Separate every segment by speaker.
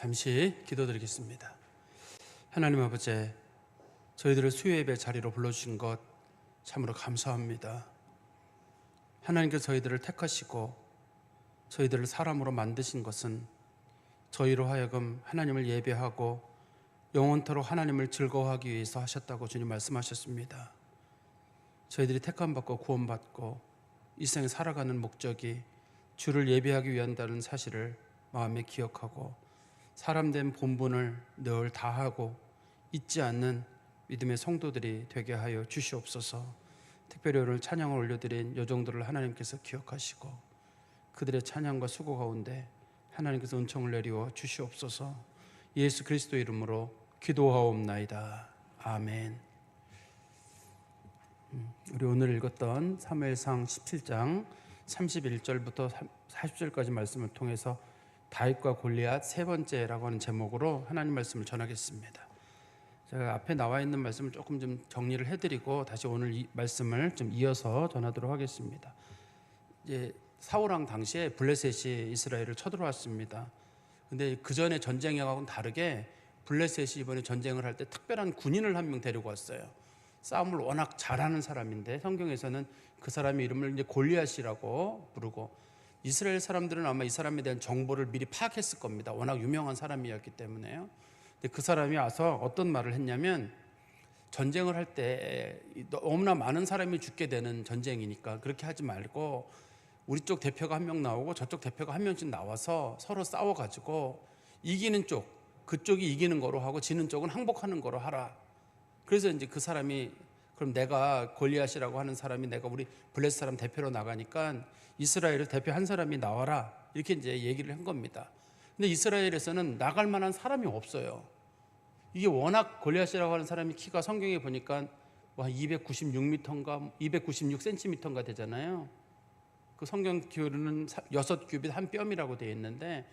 Speaker 1: 잠시 기도드리겠습니다. 하나님 아버지, 저희들을 수요예배 자리로 불러주신 것 참으로 감사합니다. 하나님께서 저희들을 택하시고 저희들을 사람으로 만드신 것은 저희로 하여금 하나님을 예배하고 영원토록 하나님을 즐거워하기 위해서 하셨다고 주님 말씀하셨습니다. 저희들이 택함받고 구원받고 이 생에 살아가는 목적이 주를 예배하기 위한다는 사실을 마음에 기억하고 사람된 본분을 늘 다하고 잊지 않는 믿음의 성도들이 되게 하여 주시옵소서. 특별히 오늘 찬양을 올려드린 요정들을 하나님께서 기억하시고 그들의 찬양과 수고 가운데 하나님께서 은총을 내리워 주시옵소서. 예수 그리스도 이름으로 기도하옵나이다. 아멘. 우리 오늘 읽었던 사무엘상 17장 31절부터 40절까지 말씀을 통해서 다윗과 골리앗 세 번째라고 하는 제목으로 하나님 말씀을 전하겠습니다. 제가 앞에 나와 있는 말씀을 조금 좀 정리를 해드리고 다시 오늘 이 말씀을 좀 이어서 전하도록 하겠습니다. 이제 사울왕 당시에 블레셋이 이스라엘을 쳐들어왔습니다. 근데 그 전에 전쟁하고는 다르게 블레셋이 이번에 전쟁을 할 때 특별한 군인을 한 명 데리고 왔어요. 싸움을 워낙 잘하는 사람인데 성경에서는 그 사람의 이름을 이제 골리앗이라고 부르고, 이스라엘 사람들은 아마 이 사람에 대한 정보를 미리 파악했을 겁니다. 워낙 유명한 사람이었기 때문에요. 근데 그 사람이 와서 어떤 말을 했냐면, 전쟁을 할 때 너무나 많은 사람이 죽게 되는 전쟁이니까 그렇게 하지 말고 우리 쪽 대표가 한 명 나오고 저쪽 대표가 한 명씩 나와서 서로 싸워가지고 이기는 쪽, 그쪽이 이기는 거로 하고 지는 쪽은 항복하는 거로 하라. 그래서 이제 그 사람이, 그럼 내가 골리앗이라고 하는 사람이 내가 우리 블레셋 사람 대표로 나가니까 이스라엘을 대표 한 사람이 나와라, 이렇게 이제 얘기를 한 겁니다. 근데 이스라엘에서는 나갈 만한 사람이 없어요. 이게 워낙 골리앗이라고 하는 사람이 키가 성경에 보니까 296m인가 296cm인가 되잖아요. 그 성경 기호로는 6규빗 한 뼘이라고 되어 있는데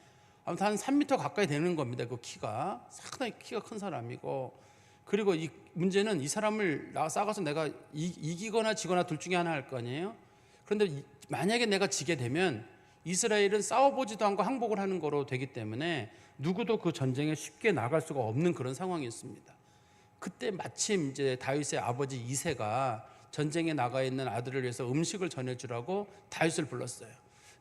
Speaker 1: 아무튼 한 3m 가까이 되는 겁니다. 그 키가 상당히 키가 큰 사람이고, 그리고 이 문제는 이 사람을 싸가서 내가 이기거나 지거나 둘 중에 하나 할 거 아니에요. 그런데 만약에 내가 지게 되면 이스라엘은 싸워보지도 않고 항복을 하는 거로 되기 때문에 누구도 그 전쟁에 쉽게 나갈 수가 없는 그런 상황이었습니다. 그때 마침 이제 다윗의 아버지 이새가 전쟁에 나가 있는 아들을 위해서 음식을 전해주라고 다윗을 불렀어요.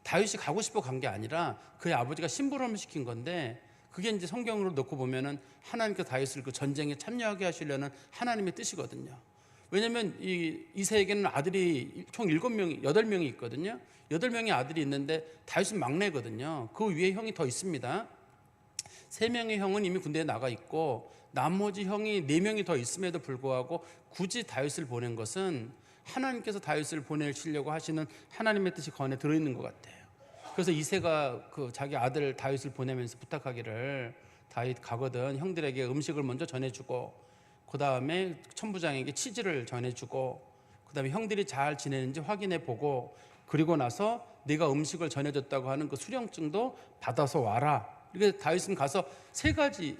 Speaker 1: 다윗이 가고 싶어 간 게 아니라 그의 아버지가 심부름을 시킨 건데, 그게 이제 성경으로 놓고 보면은 하나님께서 다윗을 그 전쟁에 참여하게 하시려는 하나님의 뜻이거든요. 왜냐하면 이새에게는 아들이 총 8명이 있거든요. 8명의 아들이 있는데 다윗은 막내거든요. 그 위에 형이 더 있습니다. 3명의 형은 이미 군대에 나가 있고 나머지 형이 4명이 더 있음에도 불구하고 굳이 다윗을 보낸 것은 하나님께서 다윗을 보내시려고 하시는 하나님의 뜻이 그 안에 들어있는 것 같아요. 그래서 이새가 그 자기 아들 다윗을 보내면서 부탁하기를, 다윗 가거든 형들에게 음식을 먼저 전해주고 그 다음에 천부장에게 치즈를 전해주고 그 다음에 형들이 잘 지내는지 확인해보고 그리고 나서 네가 음식을 전해줬다고 하는 그 수령증도 받아서 와라. 이렇게 다윗은 가서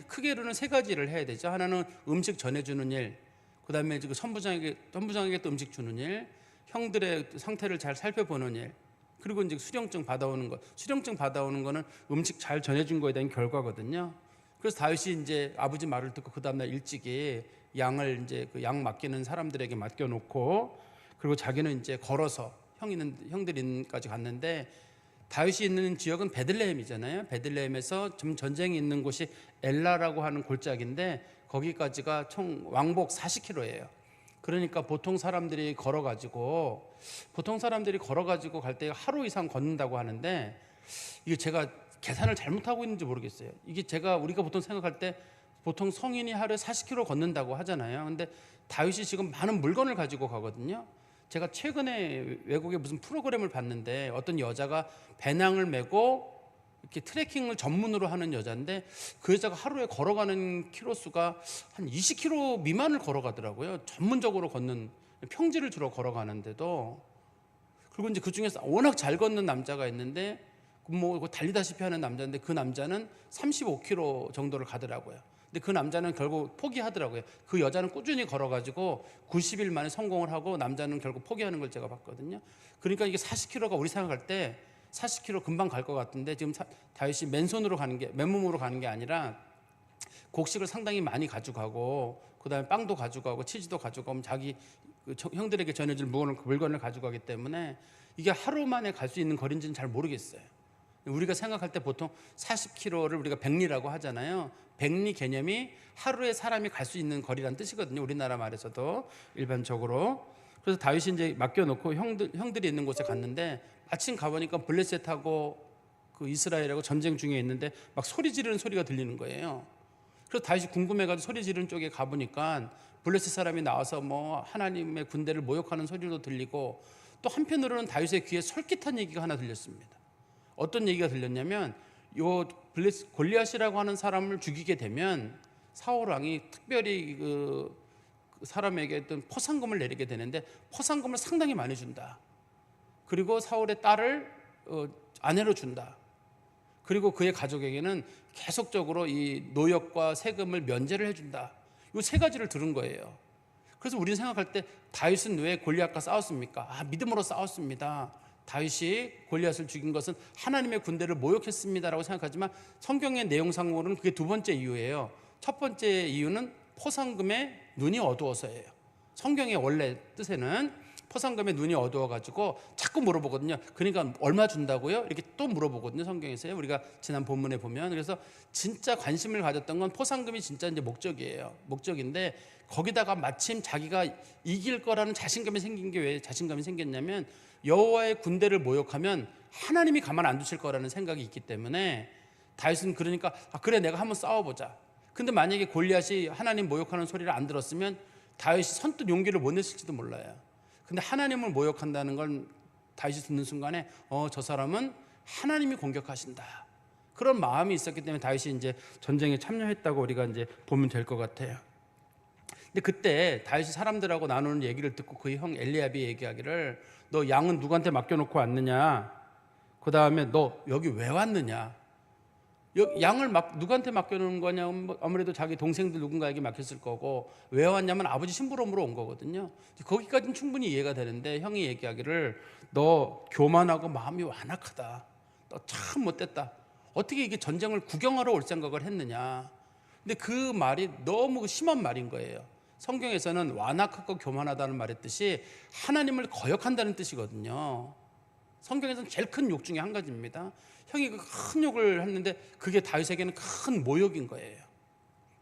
Speaker 1: 크게로는 세 가지를 해야 되죠. 하나는 음식 전해주는 일, 그 다음에 천부장에게 또 음식 주는 일, 형들의 상태를 잘 살펴보는 일, 그리고 이제 수령증 받아오는 것. 수령증 받아오는 거는 음식 잘 전해준 거에 대한 결과거든요. 그래서 다윗이 이제 아버지 말을 듣고 그 다음날 일찍이 양을 이제 그 양 맡기는 사람들에게 맡겨놓고, 그리고 자기는 이제 걸어서 형들 있는까지 갔는데, 다윗이 있는 지역은 베들레헴이잖아요. 베들레헴에서 전쟁이 있는 곳이 엘라라고 하는 골짜기인데 거기까지가 총 왕복 40km예요. 그러니까 보통 사람들이 걸어가지고 갈 때 하루 이상 걷는다고 하는데, 이게 제가 계산을 잘못하고 있는지 모르겠어요. 이게 우리가 보통 생각할 때 보통 성인이 하루에 40km 걷는다고 하잖아요. 근데 다윗이 지금 많은 물건을 가지고 가거든요. 제가 최근에 외국의 무슨 프로그램을 봤는데 어떤 여자가 배낭을 메고 이렇게 트레킹을 전문으로 하는 여자인데 그 여자가 하루에 걸어가는 키로수가 한 20km 미만을 걸어가더라고요. 전문적으로 걷는, 평지를 주로 걸어가는데도. 그리고 이제 그 중에서 워낙 잘 걷는 남자가 있는데 뭐 달리다시피 하는 남자인데 그 남자는 35km 정도를 가더라고요. 근데 그 남자는 결국 포기하더라고요. 그 여자는 꾸준히 걸어가지고 90일 만에 성공을 하고 남자는 결국 포기하는 걸 제가 봤거든요. 그러니까 이게 40km가 우리 생각할 때 40km 금방 갈 것 같은데 지금 다윗이 맨손으로 가는 게 맨몸으로 가는 게 아니라 곡식을 상당히 많이 가져가고 그다음에 빵도 가져가고 치즈도 가져가고 자기 형들에게 전해줄 물건을 가져가기 때문에 이게 하루 만에 갈 수 있는 거리인지는 잘 모르겠어요. 우리가 생각할 때 보통 40km를 우리가 백리라고 하잖아요. 백리 개념이 하루에 사람이 갈 수 있는 거리라는 뜻이거든요. 우리나라 말에서도 일반적으로. 그래서 다윗이 이제 맡겨놓고 형들이 있는 곳에 갔는데 마침 가보니까 블레셋하고 그 이스라엘하고 전쟁 중에 있는데 막 소리 지르는 소리가 들리는 거예요. 그래서 다윗이 궁금해가지고 소리 지르는 쪽에 가보니까 블레셋 사람이 나와서 뭐 하나님의 군대를 모욕하는 소리도 들리고 또 한편으로는 다윗의 귀에 솔깃한 얘기가 하나 들렸습니다. 어떤 얘기가 들렸냐면 요 골리앗이라고 하는 사람을 죽이게 되면 사울 왕이 특별히 그 사람에게 어떤 포상금을 내리게 되는데 포상금을 상당히 많이 준다. 그리고 사울의 딸을 아내로 준다. 그리고 그의 가족에게는 계속적으로 이 노역과 세금을 면제를 해준다. 이 세 가지를 들은 거예요. 그래서 우리는 생각할 때 다윗은 왜 골리앗과 싸웠습니까? 믿음으로 싸웠습니다. 다윗이 골리앗을 죽인 것은 하나님의 군대를 모욕했습니다라고 생각하지만 성경의 내용상으로는 그게 두 번째 이유예요. 첫 번째 이유는 포상금에 눈이 어두워서예요. 성경의 원래 뜻에는 포상금에 눈이 어두워가지고 자꾸 물어보거든요. 그러니까 얼마 준다고요? 이렇게 또 물어보거든요. 성경에서요. 우리가 지난 본문에 보면. 그래서 진짜 관심을 가졌던 건 포상금이 진짜 이제 목적이에요. 목적인데 거기다가 마침 자기가 이길 거라는 자신감이 생긴 게 왜 자신감이 생겼냐면 여호와의 군대를 모욕하면 하나님이 가만 안 두실 거라는 생각이 있기 때문에 다윗은 그러니까 그래 내가 한번 싸워보자. 근데 만약에 골리앗이 하나님 모욕하는 소리를 안 들었으면 다윗이 선뜻 용기를 못 냈을지도 몰라요. 근데 하나님을 모욕한다는 걸 다윗이 듣는 순간에 저 사람은 하나님이 공격하신다. 그런 마음이 있었기 때문에 다윗이 이제 전쟁에 참여했다고 우리가 이제 보면 될 것 같아요. 근데 그때 다윗이 사람들하고 나누는 얘기를 듣고 그 형 엘리압이 얘기하기를 너 양은 누구한테 맡겨놓고 왔느냐? 그 다음에 너 여기 왜 왔느냐? 양을 누구한테 맡겨놓은 거냐? 아무래도 자기 동생들 누군가에게 맡겼을 거고 왜 왔냐면 아버지 심부름으로 온 거거든요. 거기까지는 충분히 이해가 되는데 형이 얘기하기를 너 교만하고 마음이 완악하다. 너 참 못됐다. 어떻게 이게 전쟁을 구경하러 올 생각을 했느냐? 근데 그 말이 너무 심한 말인 거예요. 성경에서는 완악하고 교만하다는 말의 뜻이 하나님을 거역한다는 뜻이거든요. 성경에서는 제일 큰 욕 중에 한 가지입니다. 형이 큰 욕을 했는데 그게 다윗에게는 큰 모욕인 거예요.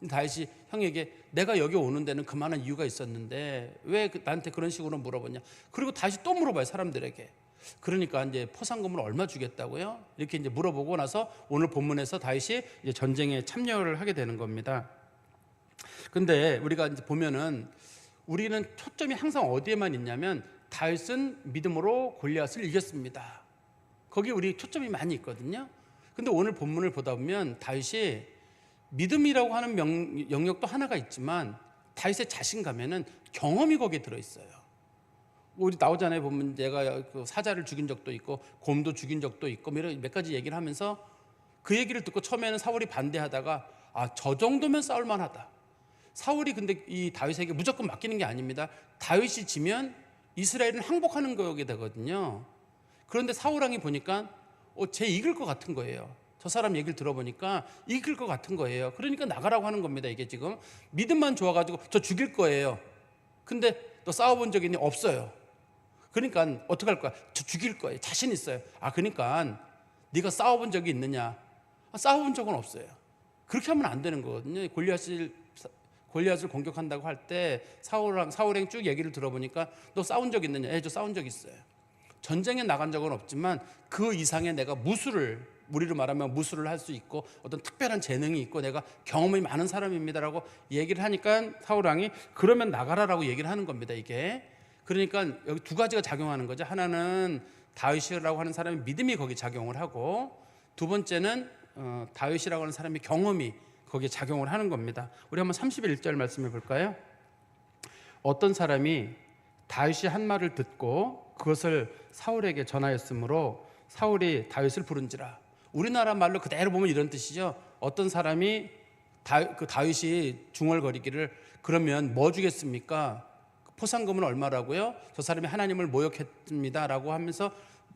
Speaker 1: 다윗이 형에게 내가 여기 오는 데는 그만한 이유가 있었는데 왜 나한테 그런 식으로 물어보냐. 그리고 다시 또 물어봐요, 사람들에게. 그러니까 이제 포상금을 얼마 주겠다고요? 이렇게 이제 물어보고 나서 오늘 본문에서 다윗이 이제 전쟁에 참여를 하게 되는 겁니다. 근데 우리가 이제 보면은 우리는 초점이 항상 어디에만 있냐면 다윗은 믿음으로 골리앗을 이겼습니다. 거기 우리 초점이 많이 있거든요. 근데 오늘 본문을 보다 보면 다윗이 믿음이라고 하는 영역도 하나가 있지만 다윗의 자신감에는 경험이 거기에 들어있어요. 우리 나오잖아요. 보면 내가 사자를 죽인 적도 있고 곰도 죽인 적도 있고 몇 가지 얘기를 하면서 그 얘기를 듣고 처음에는 사울이 반대하다가 저 정도면 싸울만하다. 사울이 근데 이 다윗에게 무조건 맡기는 게 아닙니다. 다윗이 지면 이스라엘은 항복하는 거게 되거든요. 그런데 사울 왕이 보니까 쟤 이길 것 같은 거예요. 저 사람 얘기를 들어보니까 이길 것 같은 거예요. 그러니까 나가라고 하는 겁니다. 이게 지금 믿음만 좋아가지고 저 죽일 거예요. 근데 너 싸워본 적 있니? 없어요. 그러니까 어떡할 거야? 저 죽일 거예요. 자신 있어요. 그러니까 네가 싸워본 적이 있느냐? 싸워본 적은 없어요. 그렇게 하면 안 되는 거거든요. 골리앗을 공격한다고 할 때 사울행 쭉 얘기를 들어보니까 너 싸운 적 있느냐? 저 싸운 적 있어요. 전쟁에 나간 적은 없지만 그 이상의 내가 우리로 말하면 무술을 할 수 있고 어떤 특별한 재능이 있고 내가 경험이 많은 사람입니다라고 얘기를 하니까 사울왕이 그러면 나가라라고 얘기를 하는 겁니다. 이게 그러니까 여기 두 가지가 작용하는 거죠. 하나는 다윗이라고 하는 사람의 믿음이 거기 작용을 하고 두 번째는 다윗이라고 하는 사람의 경험이 거기에 작용을 하는 겁니다. 우리 한번 31절 말씀해 볼까요? 어떤 사람이 다윗이 한 말을 듣고 그것을 사울에게 전하였으므로 사울이 다윗을 부른지라. 우리나라 말로 그대로 보면 이런 뜻이죠. 어떤 사람이 다윗이 중얼거리기를 그러면 뭐 주겠습니까? 포상금은 얼마라고요? 저 사람이 하나님을 모욕했습니다라고 하면서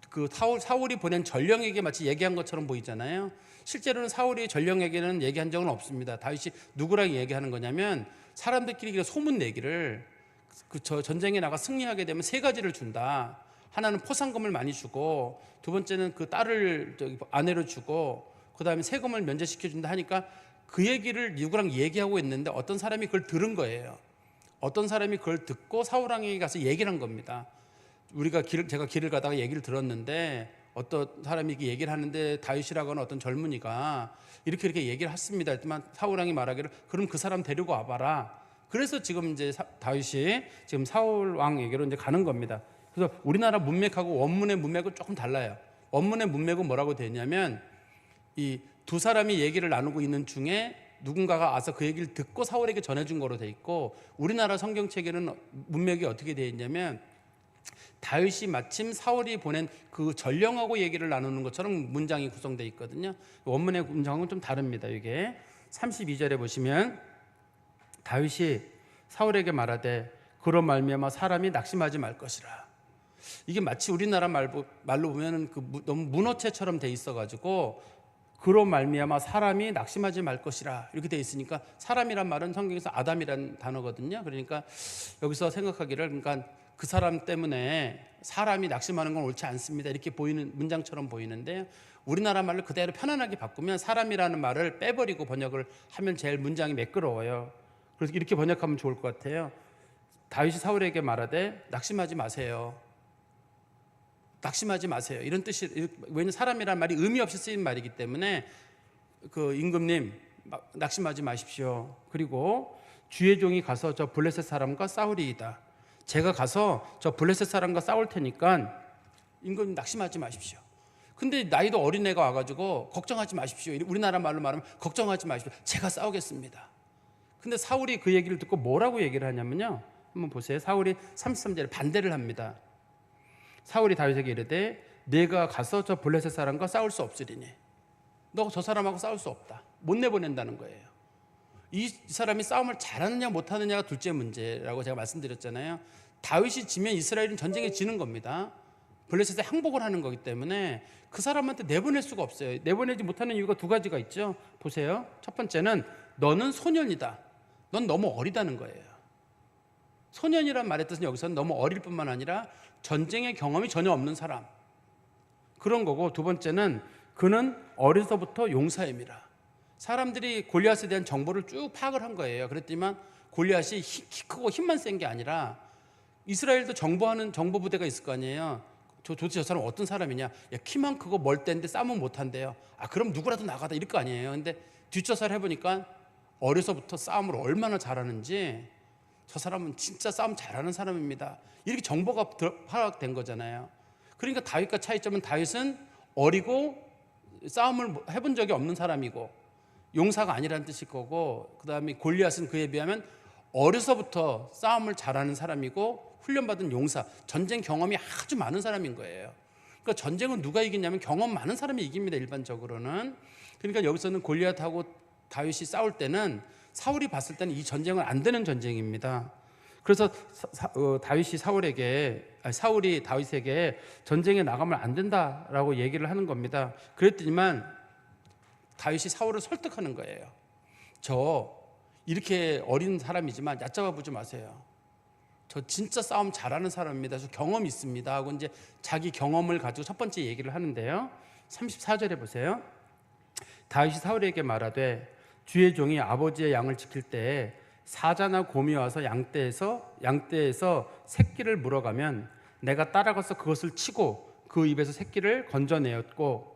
Speaker 1: 그 사울이 보낸 전령에게 마치 얘기한 것처럼 보이잖아요. 실제로는 사울이 전령에게는 얘기한 적은 없습니다. 다윗이 누구랑 얘기하는 거냐면 사람들끼리 소문 내기를 저 전쟁에 나가 승리하게 되면 세 가지를 준다. 하나는 포상금을 많이 주고, 두 번째는 그 딸을 아내로 주고, 그 다음에 세금을 면제시켜 준다 하니까 그 얘기를 누구랑 얘기하고 있는데 어떤 사람이 그걸 들은 거예요. 어떤 사람이 그걸 듣고 사울왕에게 가서 얘기를 한 겁니다. 제가 길을 가다가 얘기를 들었는데 어떤 사람이 얘기를 하는데 다윗이라고 하는 어떤 젊은이가 이렇게 얘기를 했습니다. 했지만 사울왕이 말하기를 그럼 그 사람 데리고 와봐라. 그래서 지금 이제 다윗이 지금 사울왕에게로 이제 가는 겁니다. 그래서 우리나라 문맥하고 원문의 문맥은 조금 달라요. 원문의 문맥은 뭐라고 되냐면 이 두 사람이 얘기를 나누고 있는 중에 누군가가 와서 그 얘기를 듣고 사울에게 전해준 거로 돼 있고, 우리나라 성경책에는 문맥이 어떻게 되어 있냐면 다윗이 마침 사울이 보낸 그 전령하고 얘기를 나누는 것처럼 문장이 구성되어 있거든요. 원문의 문장은 좀 다릅니다. 이게 32절에 보시면 다윗이 사울에게 말하되 그로 말미암아 사람이 낙심하지 말 것이라. 이게 마치 우리나라 말로 보면은 너무 문어체처럼 돼 있어가지고 그로 말미암아 사람이 낙심하지 말 것이라 이렇게 돼 있으니까, 사람이란 말은 성경에서 아담이란 단어거든요. 그러니까 여기서 생각하기를, 그러니까 그 사람 때문에 사람이 낙심하는 건 옳지 않습니다 이렇게 보이는 문장처럼 보이는데, 우리나라 말로 그대로 편안하게 바꾸면 사람이라는 말을 빼버리고 번역을 하면 제일 문장이 매끄러워요. 그래서 이렇게 번역하면 좋을 것 같아요. 다윗이 사울에게 말하되 낙심하지 마세요. 낙심하지 마세요. 이런 뜻이, 왜냐하면 사람이란 말이 의미 없이 쓰인 말이기 때문에 그 임금님 낙심하지 마십시오. 그리고 주의 종이 가서 저 블레셋 사람과 싸우리이다. 제가 가서 저 블레셋 사람과 싸울 테니까 임금님 낙심하지 마십시오. 근데 나이도 어린애가 와가지고 걱정하지 마십시오. 우리나라 말로 말하면 걱정하지 마십시오. 제가 싸우겠습니다. 근데 사울이 그 얘기를 듣고 뭐라고 얘기를 하냐면요, 한번 보세요. 사울이 33절에 반대를 합니다. 사울이 다윗에게 이르되 내가 가서 저 블레셋 사람과 싸울 수 없으리니 너 저 사람하고 싸울 수 없다. 못 내보낸다는 거예요. 이 사람이 싸움을 잘하느냐 못하느냐가 둘째 문제라고 제가 말씀드렸잖아요. 다윗이 지면 이스라엘은 전쟁에 지는 겁니다. 블레셋에 항복을 하는 거기 때문에 그 사람한테 내보낼 수가 없어요. 내보내지 못하는 이유가 두 가지가 있죠. 보세요. 첫 번째는 너는 소년이다. 넌 너무 어리다는 거예요. 소년이란 말의 뜻은 여기서는 너무 어릴 뿐만 아니라 전쟁의 경험이 전혀 없는 사람, 그런 거고, 두 번째는 그는 어려서부터 용사임이라. 사람들이 골리앗에 대한 정보를 쭉 파악을 한 거예요. 그랬지만 골리앗이 키 크고 힘만 센 게 아니라, 이스라엘도 정보하는 정보 부대가 있을 거 아니에요. 도대체 저 사람 어떤 사람이냐? 야, 키만 크고 멀대인데 싸움은 못한대요. 아, 그럼 누구라도 나가다 이럴 거 아니에요. 근데 뒷조사를 해보니까 어려서부터 싸움을 얼마나 잘하는지, 저 사람은 진짜 싸움 잘하는 사람입니다. 이렇게 정보가 파악된 거잖아요. 그러니까 다윗과 차이점은 다윗은 어리고 싸움을 해본 적이 없는 사람이고 용사가 아니라는 뜻일 거고, 그 다음에 골리앗은 그에 비하면 어려서부터 싸움을 잘하는 사람이고 훈련받은 용사, 전쟁 경험이 아주 많은 사람인 거예요. 그러니까 전쟁은 누가 이기냐면 경험 많은 사람이 이깁니다, 일반적으로는. 그러니까 여기서는 골리앗하고 다윗이 싸울 때는 사울이 봤을 때는 이 전쟁은 안 되는 전쟁입니다. 그래서 사울이 다윗에게 전쟁에 나가면 안 된다라고 얘기를 하는 겁니다. 그랬더니만 다윗이 사울을 설득하는 거예요. 저 이렇게 어린 사람이지만 얕잡아 보지 마세요. 저 진짜 싸움 잘하는 사람입니다. 저 경험이 있습니다 하고 이제 자기 경험을 가지고 첫 번째 얘기를 하는데요. 34절에 보세요. 다윗이 사울에게 말하되 주의 종이 아버지의 양을 지킬 때에 사자나 곰이 와서 양떼에서 새끼를 물어가면 내가 따라가서 그것을 치고 그 입에서 새끼를 건져내었고,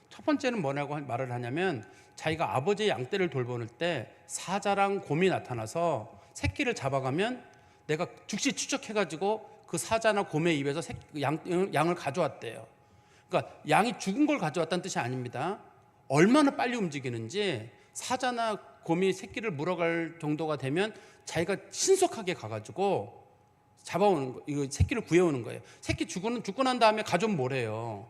Speaker 1: 첫 번째는 뭐라고 말을 하냐면 자기가 아버지의 양떼를 돌보는 때 사자랑 곰이 나타나서 새끼를 잡아가면 내가 즉시 추적해가지고 그 사자나 곰의 입에서 양을 가져왔대요. 그러니까 양이 죽은 걸 가져왔다는 뜻이 아닙니다. 얼마나 빨리 움직이는지, 사자나 곰이 새끼를 물어갈 정도가 되면 자기가 신속하게 가가지고 잡아오는 거, 이거 새끼를 구해오는 거예요. 새끼 죽고 난 다음에 가져오면 뭐래요?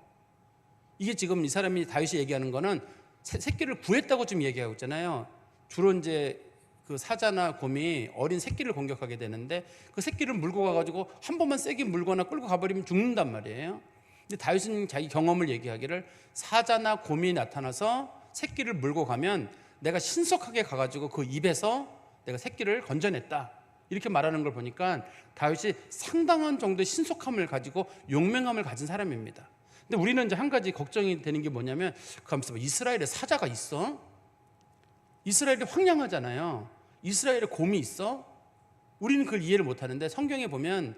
Speaker 1: 이게 지금 이 사람이 다윗이 얘기하는 거는 새끼를 구했다고 지금 얘기하고 있잖아요. 주로 이제 그 사자나 곰이 어린 새끼를 공격하게 되는데 그 새끼를 물고 가가지고 한 번만 세게 물거나 끌고 가버리면 죽는단 말이에요. 근데 다윗은 자기 경험을 얘기하기를 사자나 곰이 나타나서 새끼를 물고 가면 내가 신속하게 가가지고 그 입에서 내가 새끼를 건져냈다, 이렇게 말하는 걸 보니까 다윗이 상당한 정도의 신속함을 가지고 용맹함을 가진 사람입니다. 근데 우리는 이제 한 가지 걱정이 되는 게 뭐냐면, 가만있어 봐, 이스라엘에 사자가 있어? 이스라엘이 황량하잖아요. 이스라엘에 곰이 있어? 우리는 그걸 이해를 못하는데 성경에 보면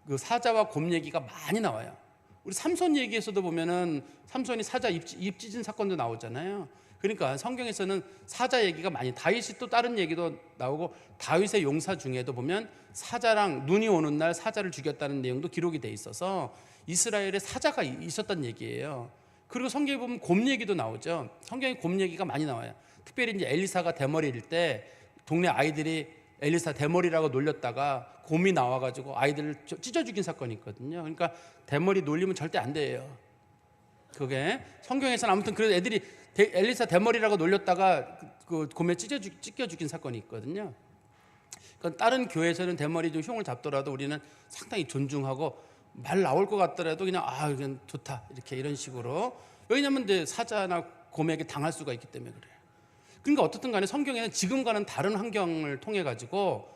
Speaker 1: 그 사자와 곰 얘기가 많이 나와요. 우리 삼손 얘기에서도 보면은 삼손이 사자 입 찢은 사건도 나오잖아요. 그러니까 성경에서는 사자 얘기가 많이, 다윗이 또 다른 얘기도 나오고 다윗의 용사 중에도 보면 사자랑 눈이 오는 날 사자를 죽였다는 내용도 기록이 돼 있어서 이스라엘에 사자가 있었단 얘기예요. 그리고 성경에 보면 곰 얘기도 나오죠. 성경에 곰 얘기가 많이 나와요. 특별히 이제 엘리사가 대머리일 때 동네 아이들이 엘리사 대머리라고 놀렸다가 곰이 나와가지고 아이들을 찢어 죽인 사건이 있거든요. 그러니까 대머리 놀리면 절대 안 돼요. 그게 성경에서는 아무튼 그래도 애들이 엘리사 대머리라고 놀렸다가 그 곰에 찢겨 죽인 사건이 있거든요. 그러니까 다른 교회에서는 대머리 좀 흉을 잡더라도 우리는 상당히 존중하고 말 나올 것 같더라도 그냥 그냥 좋다, 이렇게 이런 식으로. 왜냐하면 이제 사자나 곰에게 당할 수가 있기 때문에 그래요. 그러니까 어떻든 간에 성경에는 지금과는 다른 환경을 통해 가지고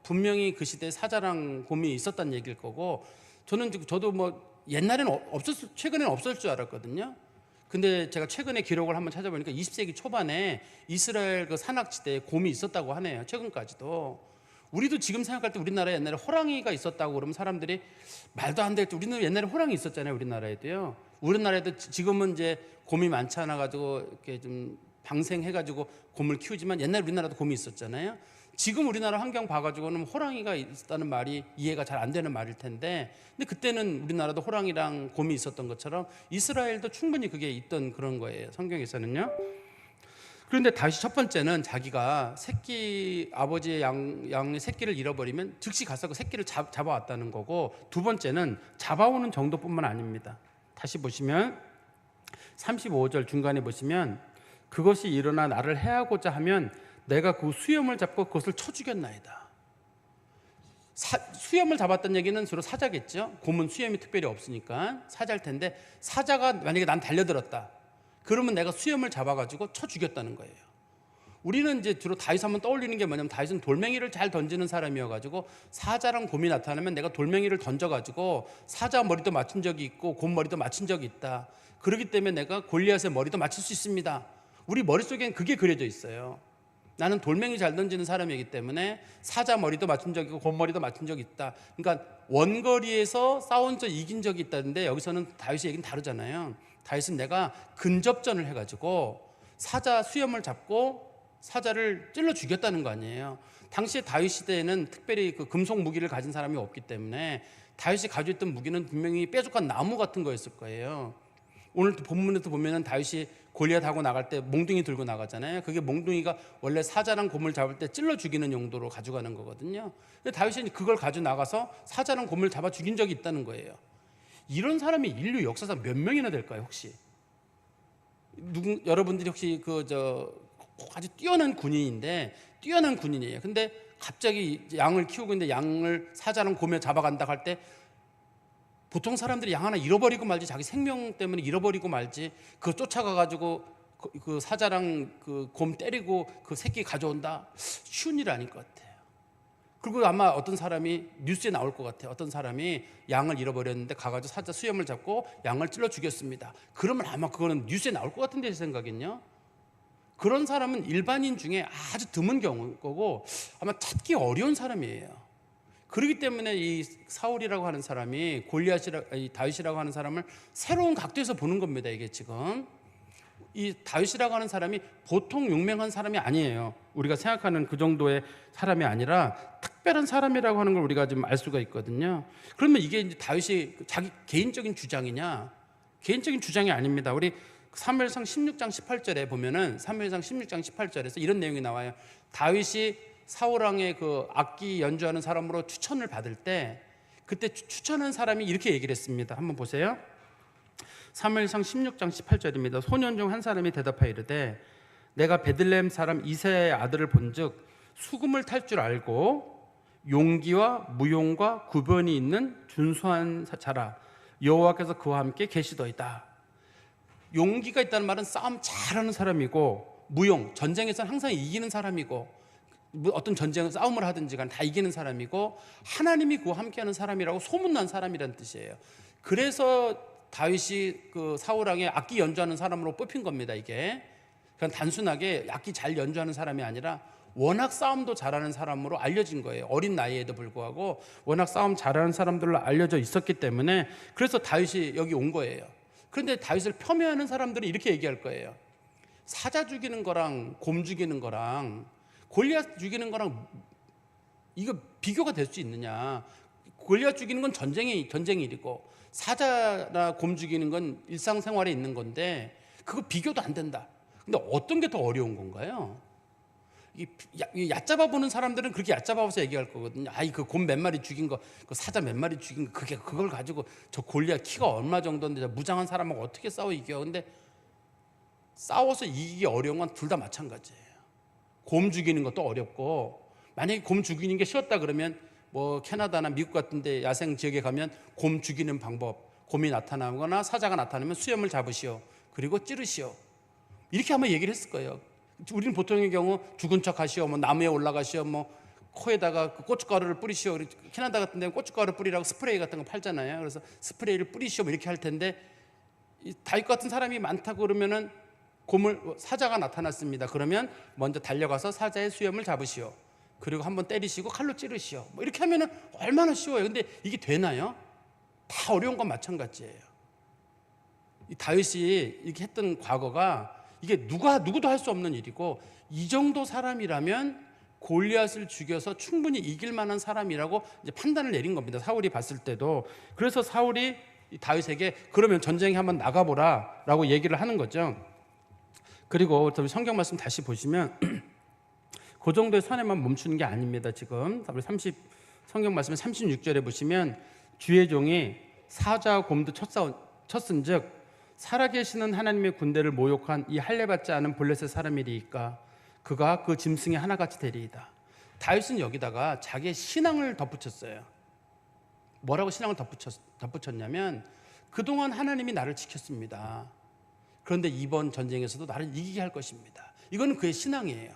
Speaker 1: 분명히 그 시대에 사자랑 곰이 있었다는 얘기일 거고, 저도 뭐 옛날에는 최근에는 없을 줄 알았거든요. 근데 제가 최근에 기록을 한번 찾아보니까 20세기 초반에 이스라엘 그 산악지대에 곰이 있었다고 하네요. 최근까지도. 우리도 지금 생각할 때 우리나라에 옛날에 호랑이가 있었다고 그러면 사람들이 말도 안 될 때, 우리는 옛날에 호랑이 있었잖아요. 우리나라에도요. 우리나라에도 지금은 이제 곰이 많지 않아 가지고 이렇게 좀 방생해가지고 곰을 키우지만 옛날 우리나라도 곰이 있었잖아요. 지금 우리나라 환경 봐가지고는 호랑이가 있다는 말이 이해가 잘 안 되는 말일 텐데, 근데 그때는 우리나라도 호랑이랑 곰이 있었던 것처럼 이스라엘도 충분히 그게 있던 그런 거예요. 성경에서는요. 그런데 다시 첫 번째는 자기가 아버지의 양의 새끼를 잃어버리면 즉시 가서 그 새끼를 잡아왔다는 거고, 두 번째는 잡아오는 정도뿐만 아닙니다. 다시 보시면 35절 중간에 보시면 그것이 일어나 나를 해하고자 하면 내가 그 수염을 잡고 그것을 쳐 죽였나이다. 수염을 잡았다는 얘기는 주로 사자겠죠. 곰은 수염이 특별히 없으니까 사자일 텐데, 사자가 만약에 난 달려들었다, 그러면 내가 수염을 잡아가지고 쳐 죽였다는 거예요. 우리는 이제 주로 다윗 하면 떠올리는 게 뭐냐면, 다윗은 돌멩이를 잘 던지는 사람이어가지고 사자랑 곰이 나타나면 내가 돌멩이를 던져가지고 사자 머리도 맞춘 적이 있고 곰 머리도 맞춘 적이 있다. 그렇기 때문에 내가 골리앗의 머리도 맞출 수 있습니다. 우리 머릿속엔 그게 그려져 있어요. 나는 돌멩이 잘 던지는 사람이기 때문에 사자 머리도 맞춘 적이 있고 곰 머리도 맞춘 적이 있다. 그러니까 원거리에서 싸운 적 이긴 적이 있다는데, 여기서는 다윗의 얘기는 다르잖아요. 다윗은 내가 근접전을 해가지고 사자 수염을 잡고 사자를 찔러 죽였다는 거 아니에요. 당시에 다윗 시대에는 특별히 그 금속 무기를 가진 사람이 없기 때문에 다윗이 가지고 있던 무기는 분명히 뾰족한 나무 같은 거였을 거예요. 오늘 본문에도 보면은 다윗이 골리앗하고 나갈 때 몽둥이 들고 나가잖아요. 그게 몽둥이가 원래 사자랑 곰을 잡을 때 찔러 죽이는 용도로 가져가는 거거든요. 근데 다윗이 그걸 가지고 나가서 사자랑 곰을 잡아 죽인 적이 있다는 거예요. 이런 사람이 인류 역사상 몇 명이나 될까요, 혹시? 여러분들이 혹시 아주 뛰어난 군인이에요. 근데 갑자기 양을 키우고 있는데 양을 사자랑 곰에 잡아간다 할 때 보통 사람들이 양 하나 잃어버리고 말지, 자기 생명 때문에 잃어버리고 말지, 그거 쫓아가가지고 그 사자랑 그 곰 때리고 그 새끼 가져온다, 쉬운 일 아닐 것 같아요. 그리고 아마 어떤 사람이 뉴스에 나올 것 같아요. 어떤 사람이 양을 잃어버렸는데 가가지고 사자 수염을 잡고 양을 찔러 죽였습니다. 그러면 아마 그거는 뉴스에 나올 것 같은데, 제 생각엔요. 그런 사람은 일반인 중에 아주 드문 경우일 거고 아마 찾기 어려운 사람이에요. 그렇기 때문에 이 사울이라고 하는 사람이 다윗이라고 하는 사람을 새로운 각도에서 보는 겁니다. 이게 지금 이 다윗이라고 하는 사람이 보통 용맹한 사람이 아니에요. 우리가 생각하는 그 정도의 사람이 아니라 특별한 사람이라고 하는 걸 우리가 좀 알 수가 있거든요. 그러면 이게 이제 다윗이 자기 개인적인 주장이냐? 개인적인 주장이 아닙니다. 우리 사무엘상 16장 18절에 보면은 사무엘상 16장 18절에서 이런 내용이 나와요. 다윗이 사울 왕의 그 악기 연주하는 사람으로 추천을 받을 때, 그때 추천한 사람이 이렇게 얘기를 했습니다. 한번 보세요. 사무엘상 16장 18절입니다. 소년 중 한 사람이 대답하여 이르되 내가 베들레헴 사람 이새의 아들을 본즉 수금을 탈 줄 알고 용기와 무용과 구변이 있는 준수한 자라. 여호와께서 그와 함께 계시더이다. 용기가 있다는 말은 싸움 잘하는 사람이고, 무용, 전쟁에서는 항상 이기는 사람이고, 어떤 전쟁 싸움을 하든지 간 다 이기는 사람이고, 하나님이 그와 함께하는 사람이라고 소문난 사람이라는 뜻이에요. 그래서 다윗이 그 사울 왕의 악기 연주하는 사람으로 뽑힌 겁니다. 이게 그냥 단순하게 악기 잘 연주하는 사람이 아니라 워낙 싸움도 잘하는 사람으로 알려진 거예요. 어린 나이에도 불구하고 워낙 싸움 잘하는 사람들로 알려져 있었기 때문에, 그래서 다윗이 여기 온 거예요. 그런데 다윗을 폄훼하는 사람들은 이렇게 얘기할 거예요. 사자 죽이는 거랑 곰 죽이는 거랑 골리앗 죽이는 거랑 이거 비교가 될 수 있느냐. 골리앗 죽이는 건 전쟁의 일이고, 사자나 곰 죽이는 건 일상생활에 있는 건데 그거 비교도 안 된다. 근데 어떤 게 더 어려운 건가요? 얕잡아 보는 사람들은 그렇게 얕잡아 봐서 얘기할 거거든요. 아이, 그 곰 몇 마리 죽인 거, 그 사자 몇 마리 죽인 거, 그걸 가지고 저 골리앗 키가 얼마 정도인데 무장한 사람하고 어떻게 싸워 이겨. 근데 싸워서 이기기 어려운 건 둘 다 마찬가지예요. 곰 죽이는 것도 어렵고, 만약에 곰 죽이는 게 쉬웠다 그러면 뭐 캐나다나 미국 같은 데 야생 지역에 가면 곰 죽이는 방법, 곰이 나타나거나 사자가 나타나면 수염을 잡으시오, 그리고 찌르시오, 이렇게 아마 얘기를 했을 거예요. 우리는 보통의 경우 죽은 척 하시오, 뭐 나무에 올라가시오, 뭐 코에다가 그 고춧가루를 뿌리시오. 캐나다 같은 데는 고춧가루 뿌리라고 스프레이 같은 거 팔잖아요. 그래서 스프레이를 뿌리시오, 뭐 이렇게 할 텐데, 다윗 같은 사람이 많다고 그러면은 사자가 나타났습니다. 그러면 먼저 달려가서 사자의 수염을 잡으시오, 그리고 한번 때리시고 칼로 찌르시오, 뭐 이렇게 하면은 얼마나 쉬워요. 근데 이게 되나요? 다 어려운 건 마찬가지예요. 이 다윗이 이렇게 했던 과거가 이게 누구도 할 수 없는 일이고, 이 정도 사람이라면 골리앗을 죽여서 충분히 이길 만한 사람이라고 이제 판단을 내린 겁니다. 사울이 봤을 때도. 그래서 사울이 다윗에게 그러면 전쟁에 한번 나가보라라고 얘기를 하는 거죠. 그리고 성경 말씀 다시 보시면 그 정도의 선에만 멈추는 게 아닙니다. 지금 성경 말씀 36절에 보시면 주의 종이 사자와 곰도 쳤은즉 살아계시는 하나님의 군대를 모욕한 이 할례받지 않은 블레셋 사람이리이까 그가 그 짐승의 하나같이 되리이다. 다윗은 여기다가 자기의 신앙을 덧붙였어요. 뭐라고 신앙을 덧붙였냐면, 그동안 하나님이 나를 지켰습니다. 그런데 이번 전쟁에서도 나를 이기게 할 것입니다. 이거는 그의 신앙이에요.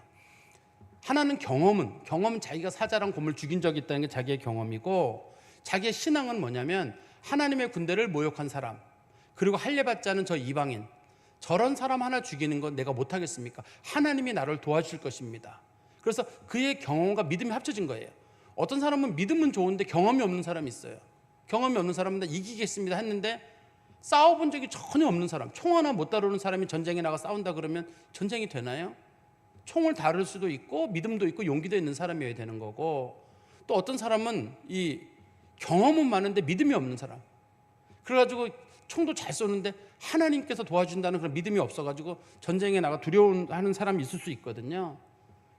Speaker 1: 하나는 경험은 자기가 사자랑 곰을 죽인 적이 있다는 게 자기의 경험이고, 자기의 신앙은 뭐냐면 하나님의 군대를 모욕한 사람, 그리고 할례받지 않은 저 이방인, 저런 사람 하나 죽이는 건 내가 못하겠습니까? 하나님이 나를 도와줄 것입니다. 그래서 그의 경험과 믿음이 합쳐진 거예요. 어떤 사람은 믿음은 좋은데 경험이 없는 사람이 있어요. 경험이 없는 사람은 이기겠습니다 했는데 싸워본 적이 전혀 없는 사람, 총 하나 못 다루는 사람이 전쟁에 나가 싸운다 그러면 전쟁이 되나요? 총을 다룰 수도 있고 믿음도 있고 용기도 있는 사람이어야 되는 거고, 또 어떤 사람은 이 경험은 많은데 믿음이 없는 사람, 그래가지고 총도 잘 쏘는데 하나님께서 도와준다는 그런 믿음이 없어가지고 전쟁에 나가 두려워하는 사람이 있을 수 있거든요.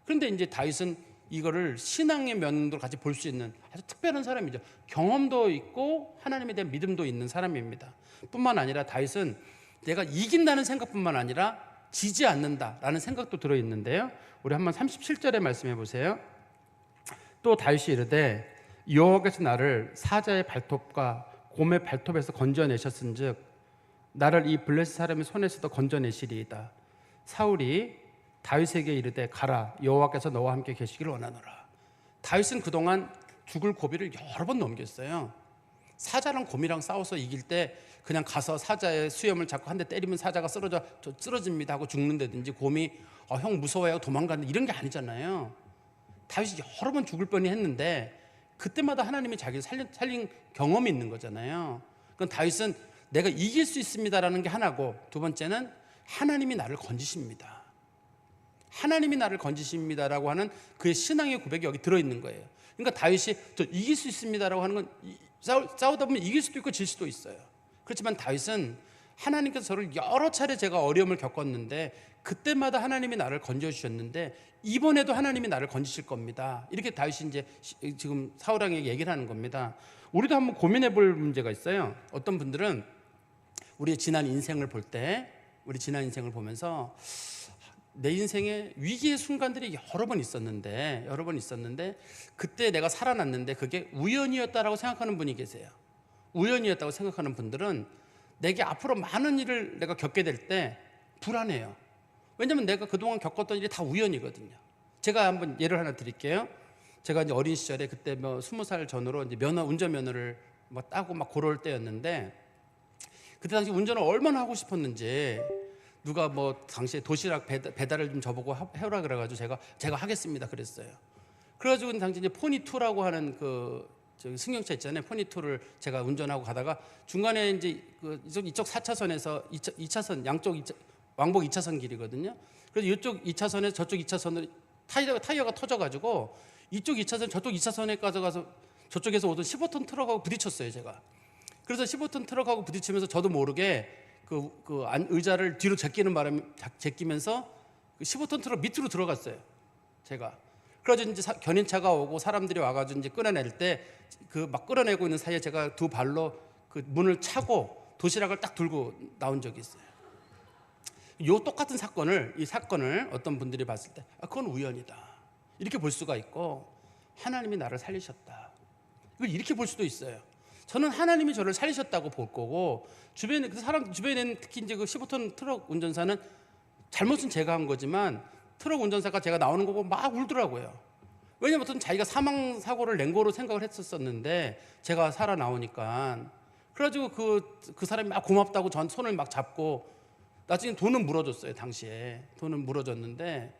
Speaker 1: 그런데 이제 다윗은 이거를 신앙의 면도 같이 볼 수 있는 아주 특별한 사람이죠. 경험도 있고 하나님에 대한 믿음도 있는 사람입니다. 뿐만 아니라 다윗은 내가 이긴다는 생각뿐만 아니라 지지 않는다라는 생각도 들어있는데요. 우리 한번 37절에 말씀해 보세요. 또 다윗이 이르되 여호와께서 나를 사자의 발톱과 곰의 발톱에서 건져내셨은즉 나를 이 블레셋 사람의 손에서도 건져내시리이다. 사울이 다윗에게 이르되 가라, 여호와께서 너와 함께 계시기를 원하노라. 다윗은 그동안 죽을 고비를 여러 번 넘겼어요. 사자랑 곰이랑 싸워서 이길 때 그냥 가서 사자의 수염을 잡고 한 대 때리면 사자가 쓰러집니다 하고 죽는다든지, 곰이 형 무서워요 도망가는 이런 게 아니잖아요. 다윗이 여러 번 죽을 뻔히 했는데 그때마다 하나님이 자기를 살린 경험이 있는 거잖아요. 그럼 다윗은 내가 이길 수 있습니다라는 게 하나고, 두 번째는 하나님이 나를 건지십니다. 하나님이 나를 건지십니다라고 하는 그의 신앙의 고백이 여기 들어있는 거예요. 그러니까 다윗이 저 이길 수 있습니다라고 하는 건 싸우다 보면 이길 수도 있고 질 수도 있어요. 그렇지만 다윗은 하나님께서 저를 여러 차례 제가 어려움을 겪었는데 그때마다 하나님이 나를 건져주셨는데 이번에도 하나님이 나를 건지실 겁니다. 이렇게 다윗이 이제 지금 사울 왕에게 얘기를 하는 겁니다. 우리도 한번 고민해 볼 문제가 있어요. 어떤 분들은 우리의 지난 인생을 보면서 내 인생에 위기의 순간들이 여러 번 있었는데 그때 내가 살아났는데 그게 우연이었다라고 생각하는 분이 계세요. 우연이었다고 생각하는 분들은 내게 앞으로 많은 일을 내가 겪게 될 때 불안해요. 왜냐면 내가 그동안 겪었던 일이 다 우연이거든요. 제가 한번 예를 하나 드릴게요. 제가 이제 어린 시절에 그때 뭐 20살 전후로 이제 운전면허를 뭐 따고 막 그럴 때였는데, 그때 당시 운전을 얼마나 하고 싶었는지 누가 뭐 당시에 도시락 배달을 좀 저보고 해오라 그래가지고 제가 하겠습니다 그랬어요. 그래가지고 당시 이제 포니2라고 하는 그 승용차 있잖아요. 포니2를 제가 운전하고 가다가 중간에 이제 이쪽 4차선에서 2차선 양쪽 왕복 2차선 길이거든요. 그래서 이쪽 2차선에서 저쪽 2차선으로 타이어가 터져가지고 이쪽 2차선 저쪽 2차선에 가서 저쪽에서 오던 15톤 트럭하고 부딪혔어요 제가. 그래서 15톤 트럭하고 부딪히면서 저도 모르게 의자를 뒤로 제끼면서 그 15톤 트럭 밑으로 들어갔어요 제가. 그래서 이제 견인차가 오고 사람들이 와가지고 이제 끌어낼 때 막 끌어내고 있는 사이에 제가 두 발로 그 문을 차고 도시락을 딱 들고 나온 적이 있어요. 요 똑같은 이 사건을 어떤 분들이 봤을 때 그건 우연이다 이렇게 볼 수가 있고, 하나님이 나를 살리셨다 이걸 이렇게 볼 수도 있어요. 저는 하나님이 저를 살리셨다고 볼 거고, 주변에 그 사람 주변에는 특히 이제 그 15톤 트럭 운전사는 잘못은 제가 한 거지만 트럭 운전사가 제가 나오는 거 보고 막 울더라고요. 왜냐면 어떤 자기가 사망 사고를 낸 거로 생각을 했었는데 제가 살아 나오니까. 그래가지고 그 사람이 막 고맙다고 전 손을 막 잡고 나중에 돈은 물어줬어요. 당시에 돈은 물어줬는데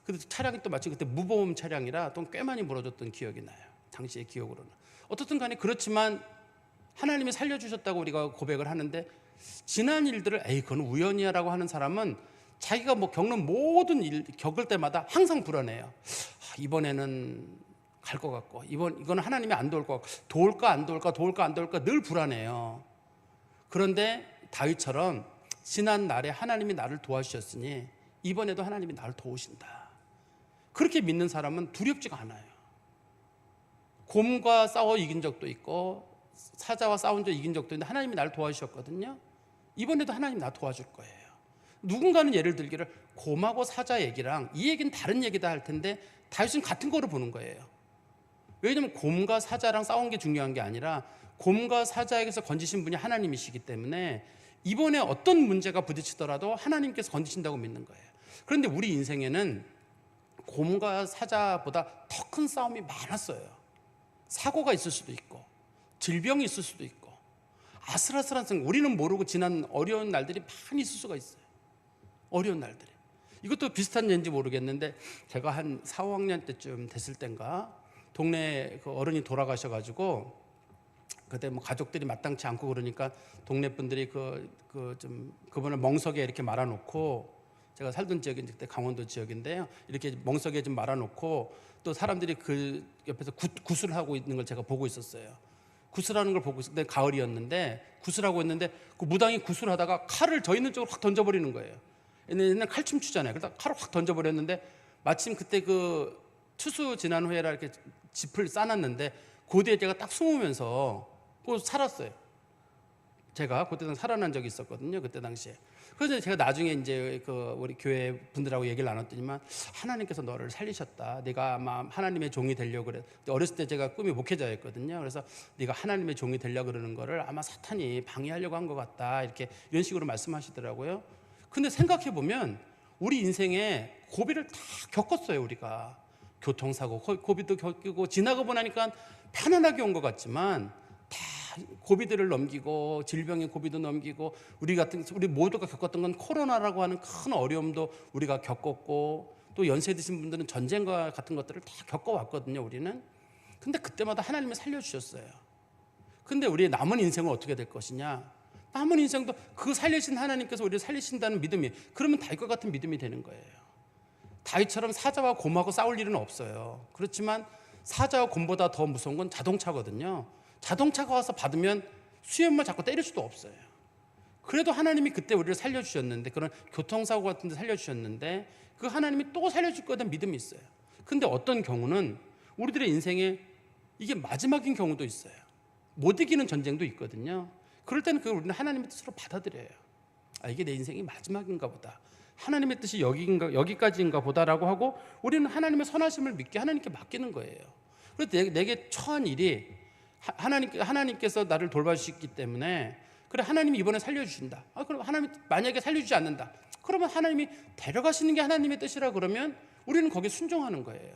Speaker 1: 그 차량이 또 마치 그때 무보험 차량이라 돈 꽤 많이 물어줬던 기억이 나요. 당시의 기억으로는. 어떻든 간에 그렇지만 하나님이 살려주셨다고 우리가 고백을 하는데, 지난 일들을 그건 우연이야라고 하는 사람은 자기가 뭐 겪는 모든 일 겪을 때마다 항상 불안해요. 이번에는 갈 것 같고, 이거는 하나님이 안 도울 것 같고, 도울까 안 도울까 늘 불안해요. 그런데 다윗처럼 지난 날에 하나님이 나를 도와주셨으니 이번에도 하나님이 나를 도우신다, 그렇게 믿는 사람은 두렵지가 않아요. 곰과 싸워 이긴 적도 있고 사자와 싸운 적 이긴 적도 있는데 하나님이 나를 도와주셨거든요. 이번에도 하나님 나 도와줄 거예요. 누군가는 예를 들기를 곰하고 사자 얘기랑 이 얘기는 다른 얘기다 할 텐데 다윗은 같은 거로 보는 거예요. 왜냐하면 곰과 사자랑 싸운 게 중요한 게 아니라 곰과 사자에게서 건지신 분이 하나님이시기 때문에 이번에 어떤 문제가 부딪히더라도 하나님께서 건지신다고 믿는 거예요. 그런데 우리 인생에는 곰과 사자보다 더 큰 싸움이 많았어요. 사고가 있을 수도 있고 질병이 있을 수도 있고 아슬아슬한 생각, 우리는 모르고 지난 어려운 날들이 많이 있을 수가 있어요. 어려운 날들이. 이것도 비슷한 예인지 모르겠는데 제가 한 4, 5학년 때쯤 됐을 땐가 동네 그 어른이 돌아가셔가지고 그때 뭐 가족들이 마땅치 않고 그러니까 동네 분들이 그분을 멍석에 이렇게 말아놓고, 제가 살던 지역이 그때 강원도 지역인데요, 이렇게 멍석에 좀 말아놓고 또 사람들이 그 옆에서 굿을 하고 있는 걸 제가 보고 있었어요. 굿을하는 걸 보고 있었는데 가을이었는데 굿을하고 있는데 그 무당이 굿을 하다가 칼을 저 있는 쪽으로 확 던져버리는 거예요. 옛날 칼춤 추잖아요. 그래서 칼을 확 던져버렸는데 마침 그때 그 추수 지난 후에라 이렇게 짚을 싸놨는데 고대에 제가 딱 숨으면서 살았어요. 제가 그때 살아난 적이 있었거든요. 그때 당시에. 그래서 제가 나중에 이제 우리 교회 분들하고 얘기를 나눴더니만 하나님께서 너를 살리셨다. 네가 아마 하나님의 종이 되려고 그래. 어렸을 때 제가 꿈이 목회자였거든요. 그래서 네가 하나님의 종이 되려고 그러는 거를 아마 사탄이 방해하려고 한 것 같다. 이런 식으로 말씀하시더라고요. 근데 생각해 보면 우리 인생에 고비를 다 겪었어요. 우리가 교통사고 고비도 겪고 지나고 나니까 편안하게 온 것 같지만 다 고비들을 넘기고 질병의 고비도 넘기고 우리 모두가 겪었던 건 코로나라고 하는 큰 어려움도 우리가 겪었고, 또 연세 드신 분들은 전쟁과 같은 것들을 다 겪어왔거든요. 우리는. 근데 그때마다 하나님이 살려주셨어요. 근데 우리의 남은 인생은 어떻게 될 것이냐, 남은 인생도 그 살리신 하나님께서 우리를 살리신다는 믿음이, 그러면 다윗과 같은 믿음이 되는 거예요. 다윗처럼 사자와 곰하고 싸울 일은 없어요. 그렇지만 사자와 곰보다 더 무서운 건 자동차거든요. 자동차가 와서 받으면 수염만 자꾸 때릴 수도 없어요. 그래도 하나님이 그때 우리를 살려주셨는데, 그런 교통사고 같은 데 살려주셨는데 그 하나님이 또 살려줄 거에 대한 믿음이 있어요. 근데 어떤 경우는 우리들의 인생에 이게 마지막인 경우도 있어요. 못 이기는 전쟁도 있거든요. 그럴 때는 그걸 우리는 하나님의 뜻으로 받아들여요. 이게 내 인생이 마지막인가 보다, 하나님의 뜻이 여기까지인가 보다라고 하고 우리는 하나님의 선하심을 믿게 하나님께 맡기는 거예요. 그래서 내게 처한 일이 하나님께서 나를 돌봐주셨기 때문에 그래 하나님이 이번에 살려주신다. 그럼 하나님이 만약에 살려주지 않는다. 그러면 하나님이 데려가시는 게 하나님의 뜻이라 그러면 우리는 거기에 순종하는 거예요.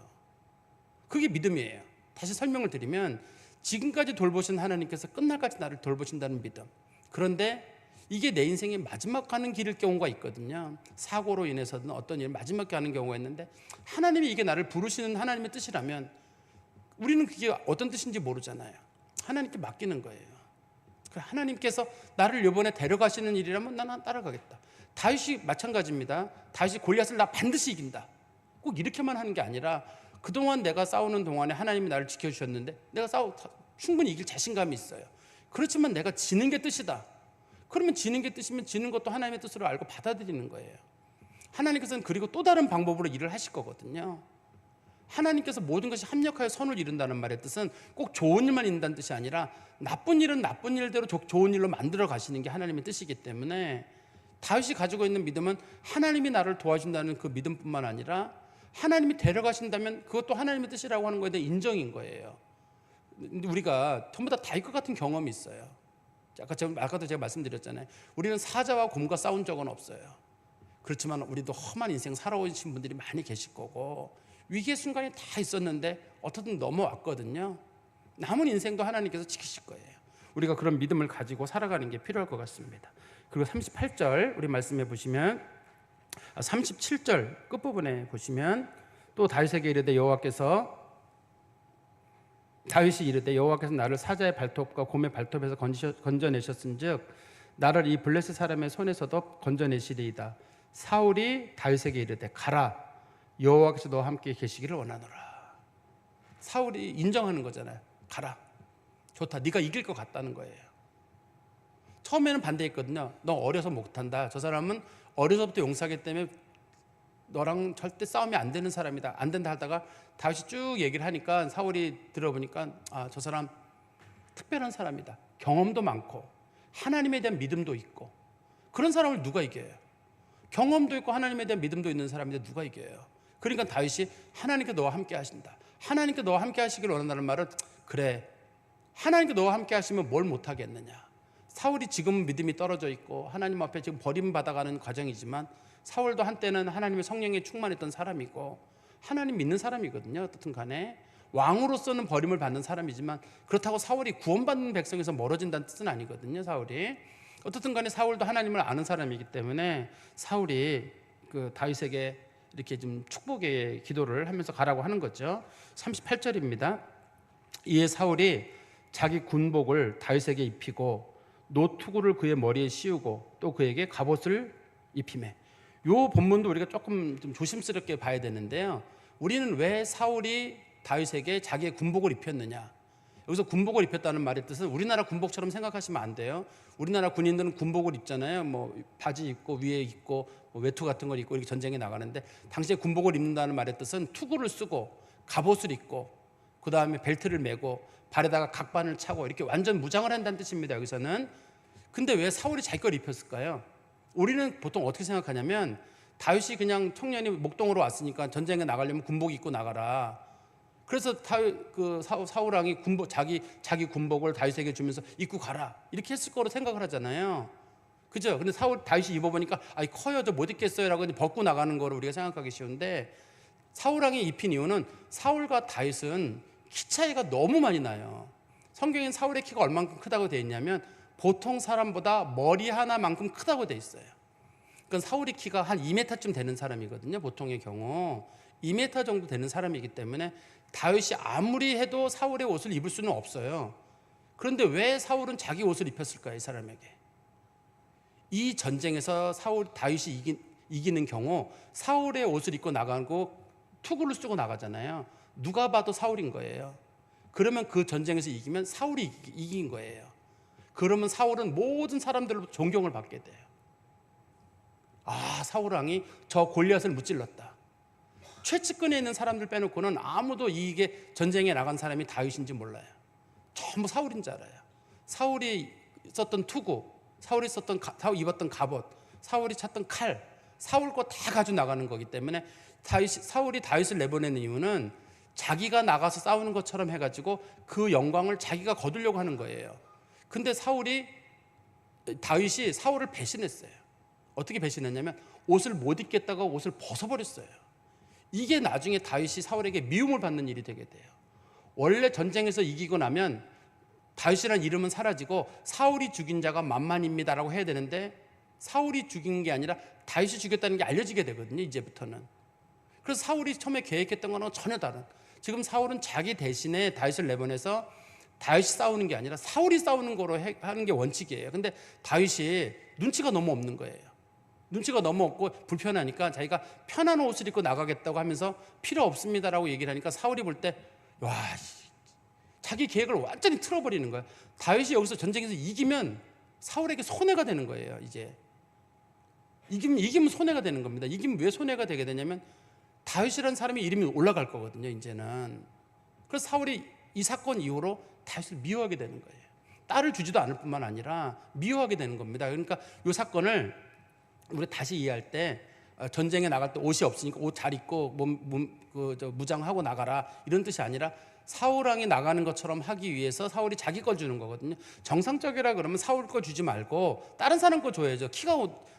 Speaker 1: 그게 믿음이에요. 다시 설명을 드리면 지금까지 돌보신 하나님께서 끝날까지 나를 돌보신다는 믿음. 그런데 이게 내 인생의 마지막 가는 길일 경우가 있거든요. 사고로 인해서든 어떤 일 마지막 가는 경우가 있는데 하나님이 이게 나를 부르시는 하나님의 뜻이라면 우리는 그게 어떤 뜻인지 모르잖아요. 하나님께 맡기는 거예요. 하나님께서 나를 이번에 데려가시는 일이라면 나는 따라가겠다. 다윗이 마찬가지입니다. 다윗이 골리앗을 나 반드시 이긴다. 꼭 이렇게만 하는 게 아니라 그동안 내가 싸우는 동안에 하나님이 나를 지켜주셨는데 내가 충분히 이길 자신감이 있어요. 그렇지만 내가 지는 게 뜻이다. 그러면 지는 게 뜻이면 지는 것도 하나님의 뜻으로 알고 받아들이는 거예요. 하나님께서는 그리고 또 다른 방법으로 일을 하실 거거든요. 하나님께서 모든 것이 합력하여 선을 이룬다는 말의 뜻은 꼭 좋은 일만 이룬다는 뜻이 아니라 나쁜 일은 나쁜 일대로 좋은 일로 만들어 가시는 게 하나님의 뜻이기 때문에 다윗이 가지고 있는 믿음은 하나님이 나를 도와준다는 그 믿음뿐만 아니라 하나님이 데려가신다면 그것도 하나님의 뜻이라고 하는 거에 대한 인정인 거예요. 우리가 전부 다 다윗과 같은 경험이 있어요. 아까도 제가 말씀드렸잖아요. 우리는 사자와 곰과 싸운 적은 없어요. 그렇지만 우리도 험한 인생 살아오신 분들이 많이 계실 거고 위기의 순간이 다 있었는데 어떻든 넘어왔거든요. 남은 인생도 하나님께서 지키실 거예요. 우리가 그런 믿음을 가지고 살아가는 게 필요할 것 같습니다. 그리고 38절 우리 말씀해 보시면 37절 끝부분에 보시면 또 다윗이 이르되 여호와께서 나를 사자의 발톱과 곰의 발톱에서 건져내셨은즉 나를 이 블레셋 사람의 손에서도 건져내시리이다. 사울이 다윗에게 이르되 가라 여호와께서 너와 함께 계시기를 원하노라. 사울이 인정하는 거잖아요. 가라. 좋다. 네가 이길 것 같다는 거예요. 처음에는 반대했거든요. 너 어려서 못한다. 저 사람은 어려서부터 용사하기 때문에 너랑 절대 싸우면 안 되는 사람이다. 안 된다 하다가 다윗이 쭉 얘기를 하니까 사울이 들어보니까 저 사람 특별한 사람이다. 경험도 많고 하나님에 대한 믿음도 있고 그런 사람을 누가 이겨요? 경험도 있고 하나님에 대한 믿음도 있는 사람인데 누가 이겨요? 그러니까 다윗이 하나님께 너와 함께 하신다. 하나님께 너와 함께 하시길 원한다는 말은 그래 하나님께 너와 함께 하시면 뭘 못하겠느냐. 사울이 지금 믿음이 떨어져 있고 하나님 앞에 지금 버림받아가는 과정이지만 사울도 한때는 하나님의 성령에 충만했던 사람이고 하나님 믿는 사람이거든요. 어떻든 간에 왕으로서는 버림을 받는 사람이지만 그렇다고 사울이 구원받는 백성에서 멀어진다는 뜻은 아니거든요. 사울이 어떻든 간에 사울도 하나님을 아는 사람이기 때문에 사울이 그 다윗에게 이렇게 좀 축복의 기도를 하면서 가라고 하는 거죠. 38절입니다. 이에 사울이 자기 군복을 다윗에게 입히고 노투구를 그의 머리에 씌우고 또 그에게 갑옷을 입히매. 요 본문도 우리가 조금 좀 조심스럽게 봐야 되는데요. 우리는 왜 사울이 다윗에게 자기의 군복을 입혔느냐? 여기서 군복을 입혔다는 말의 뜻은 우리나라 군복처럼 생각하시면 안 돼요. 우리나라 군인들은 군복을 입잖아요. 뭐 바지 입고 위에 입고 뭐 외투 같은 걸 입고 이렇게 전쟁에 나가는데 당시에 군복을 입는다는 말의 뜻은 투구를 쓰고 갑옷을 입고 그 다음에 벨트를 메고 발에다가 각반을 차고 이렇게 완전 무장을 한다는 뜻입니다. 여기서는. 근데 왜 사울이 자기 걸 입혔을까요? 우리는 보통 어떻게 생각하냐면 다윗이 그냥 청년이 목동으로 왔으니까 전쟁에 나가려면 군복 입고 나가라. 그래서 사울 왕이 자기 군복을 다윗에게 주면서 입고 가라 이렇게 했을 거로 생각을 하잖아요. 그죠? 근데 다윗이 입어보니까 커요 저 못 입겠어요라고 벗고 나가는 거로 우리가 생각하기 쉬운데 사울 왕이 입힌 이유는 사울과 다윗은 키 차이가 너무 많이 나요. 성경엔 사울의 키가 얼만큼 크다고 되어 있냐면 보통 사람보다 머리 하나만큼 크다고 되어 있어요. 그러니까 사울의 키가 한 2m쯤 되는 사람이거든요. 보통의 경우 2m 정도 되는 사람이기 때문에 다윗이 아무리 해도 사울의 옷을 입을 수는 없어요. 그런데 왜 사울은 자기 옷을 입혔을까요? 이 사람에게. 이 전쟁에서 다윗이 이기는 경우 사울의 옷을 입고 나가고 투구를 쓰고 나가잖아요. 누가 봐도 사울인 거예요. 그러면 그 전쟁에서 이기면 사울이 이긴 거예요. 그러면 사울은 모든 사람들로 존경을 받게 돼요. 사울 왕이 저 골리앗을 무찔렀다. 최측근에 있는 사람들 빼놓고는 아무도 이게 전쟁에 나간 사람이 다윗인지 몰라요. 전부 사울인 줄 알아요. 사울이 썼던 투구, 사울이 입었던 갑옷, 사울이 찼던 칼, 사울 거 다 가지고 나가는 거기 때문에 사울이 다윗을 내보내는 이유는 자기가 나가서 싸우는 것처럼 해가지고 그 영광을 자기가 거두려고 하는 거예요. 근데 다윗이 사울을 배신했어요. 어떻게 배신했냐면 옷을 못 입겠다고 옷을 벗어버렸어요. 이게 나중에 다윗이 사울에게 미움을 받는 일이 되게 돼요. 원래 전쟁에서 이기고 나면 다윗이라는 이름은 사라지고 사울이 죽인 자가 만만입니다라고 해야 되는데 사울이 죽인 게 아니라 다윗이 죽였다는 게 알려지게 되거든요. 이제부터는. 그래서 사울이 처음에 계획했던 거는 전혀 다른, 지금 사울은 자기 대신에 다윗을 내보내서 다윗이 싸우는 게 아니라 사울이 싸우는 거로 하는 게 원칙이에요. 근데 다윗이 눈치가 너무 없는 거예요. 눈치가 너무 없고 불편하니까 자기가 편한 옷을 입고 나가겠다고 하면서 필요 없습니다라고 얘기를 하니까 사울이 볼 때 와, 자기 계획을 완전히 틀어버리는 거예요. 다윗이 여기서 전쟁에서 이기면 사울에게 손해가 되는 거예요. 이제 이기면 손해가 되는 겁니다. 이기면 왜 손해가 되게 되냐면 다윗이라는 사람이 이름이 올라갈 거거든요. 이제는. 그래서 사울이 이 사건 이후로 다윗을 미워하게 되는 거예요. 딸을 주지도 않을 뿐만 아니라 미워하게 되는 겁니다. 그러니까 이 사건을 우리 다시 이해할 때 전쟁에 나갈 때 옷이 없으니까 옷 잘 입고 무장하고 나가라 이런 뜻이 아니라 사울 왕이 나가는 것처럼 하기 위해서 사울이 자기 걸 주는 거거든요. 정상적이라 그러면 사울 거 주지 말고 다른 사람 거 줘야죠. 키가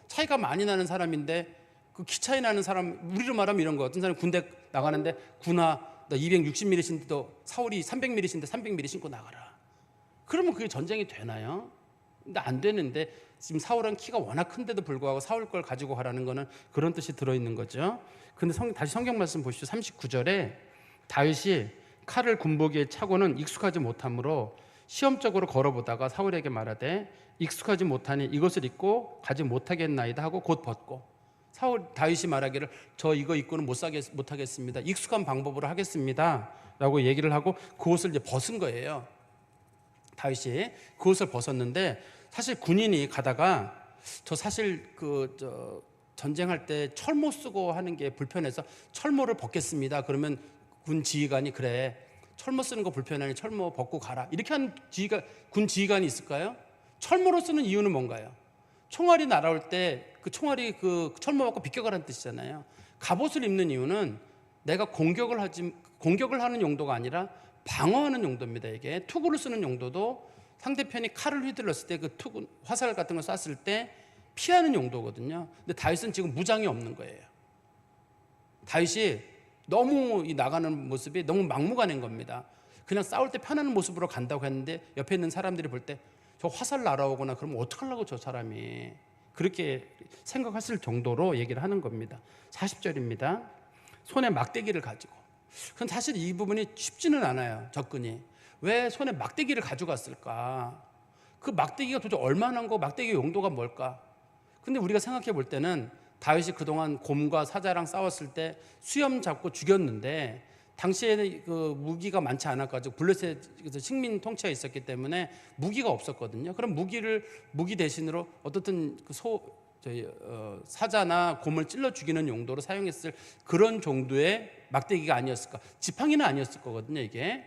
Speaker 1: 차이가 많이 나는 사람인데 그 키 차이 나는 사람, 우리로 말하면 이런 거, 어떤 사람이 군대 나가는데 군화 너 260mm 신데도 사울이 300mm 신데 300mm 신고 나가라. 그러면 그게 전쟁이 되나요? 근데 안 되는데 지금 사울은 키가 워낙 큰데도 불구하고 사울 걸 가지고 가라는 거는 그런 뜻이 들어있는 거죠. 근데 다시 성경 말씀 보시죠. 39절에 다윗이 칼을 군복이에 차고는 익숙하지 못하므로 시험적으로 걸어보다가 사울에게 말하되 익숙하지 못하니 이것을 입고 가지 못하겠나이다 하고 곧 벗고, 다윗이 말하기를 저 이거 입고는 못하겠습니다. 익숙한 방법으로 하겠습니다 라고 얘기를 하고 그 옷을 이제 벗은 거예요. 다윗이 그 옷을 벗었는데 사실 군인이 가다가 사실 전쟁할 때 철모 쓰고 하는 게 불편해서 철모를 벗겠습니다. 그러면 군 지휘관이 그래 철모 쓰는 거 불편하니 철모 벗고 가라 이렇게 하는 군 지휘관이 있을까요? 철모로 쓰는 이유는 뭔가요? 총알이 날아올 때 그 총알이 그 철모 받고 비껴가라는 뜻이잖아요. 갑옷을 입는 이유는 내가 공격을 하는 용도가 아니라 방어하는 용도입니다. 이게 투구를 쓰는 용도도 상대편이 칼을 휘둘렀을 때 그 투구 화살 같은 걸 쐈을 때 피하는 용도거든요. 근데 다윗은 지금 무장이 없는 거예요. 다윗이 너무 나가는 모습이 너무 막무가내인 겁니다. 그냥 싸울 때 편한 모습으로 간다고 했는데 옆에 있는 사람들이 볼 때 저 화살 날아오거나 그러면 어떡하려고 저 사람이 그렇게 생각했을 정도로 얘기를 하는 겁니다. 40절입니다. 손에 막대기를 가지고. 그건 사실 이 부분이 쉽지는 않아요. 접근이. 왜 손에 막대기를 가져갔을까? 그 막대기가 도대체 얼마나 한 거, 막대기 용도가 뭘까? 근데 우리가 생각해 볼 때는 다윗이 그동안 곰과 사자랑 싸웠을 때 수염 잡고 죽였는데 당시에는 그 무기가 많지 않아가지고 블레셋에서 식민 통치가 있었기 때문에 무기가 없었거든요. 그럼 무기 대신으로 어떻든 사자나 곰을 찔러 죽이는 용도로 사용했을 그런 정도의 막대기가 아니었을까? 지팡이는 아니었을 거거든요. 이게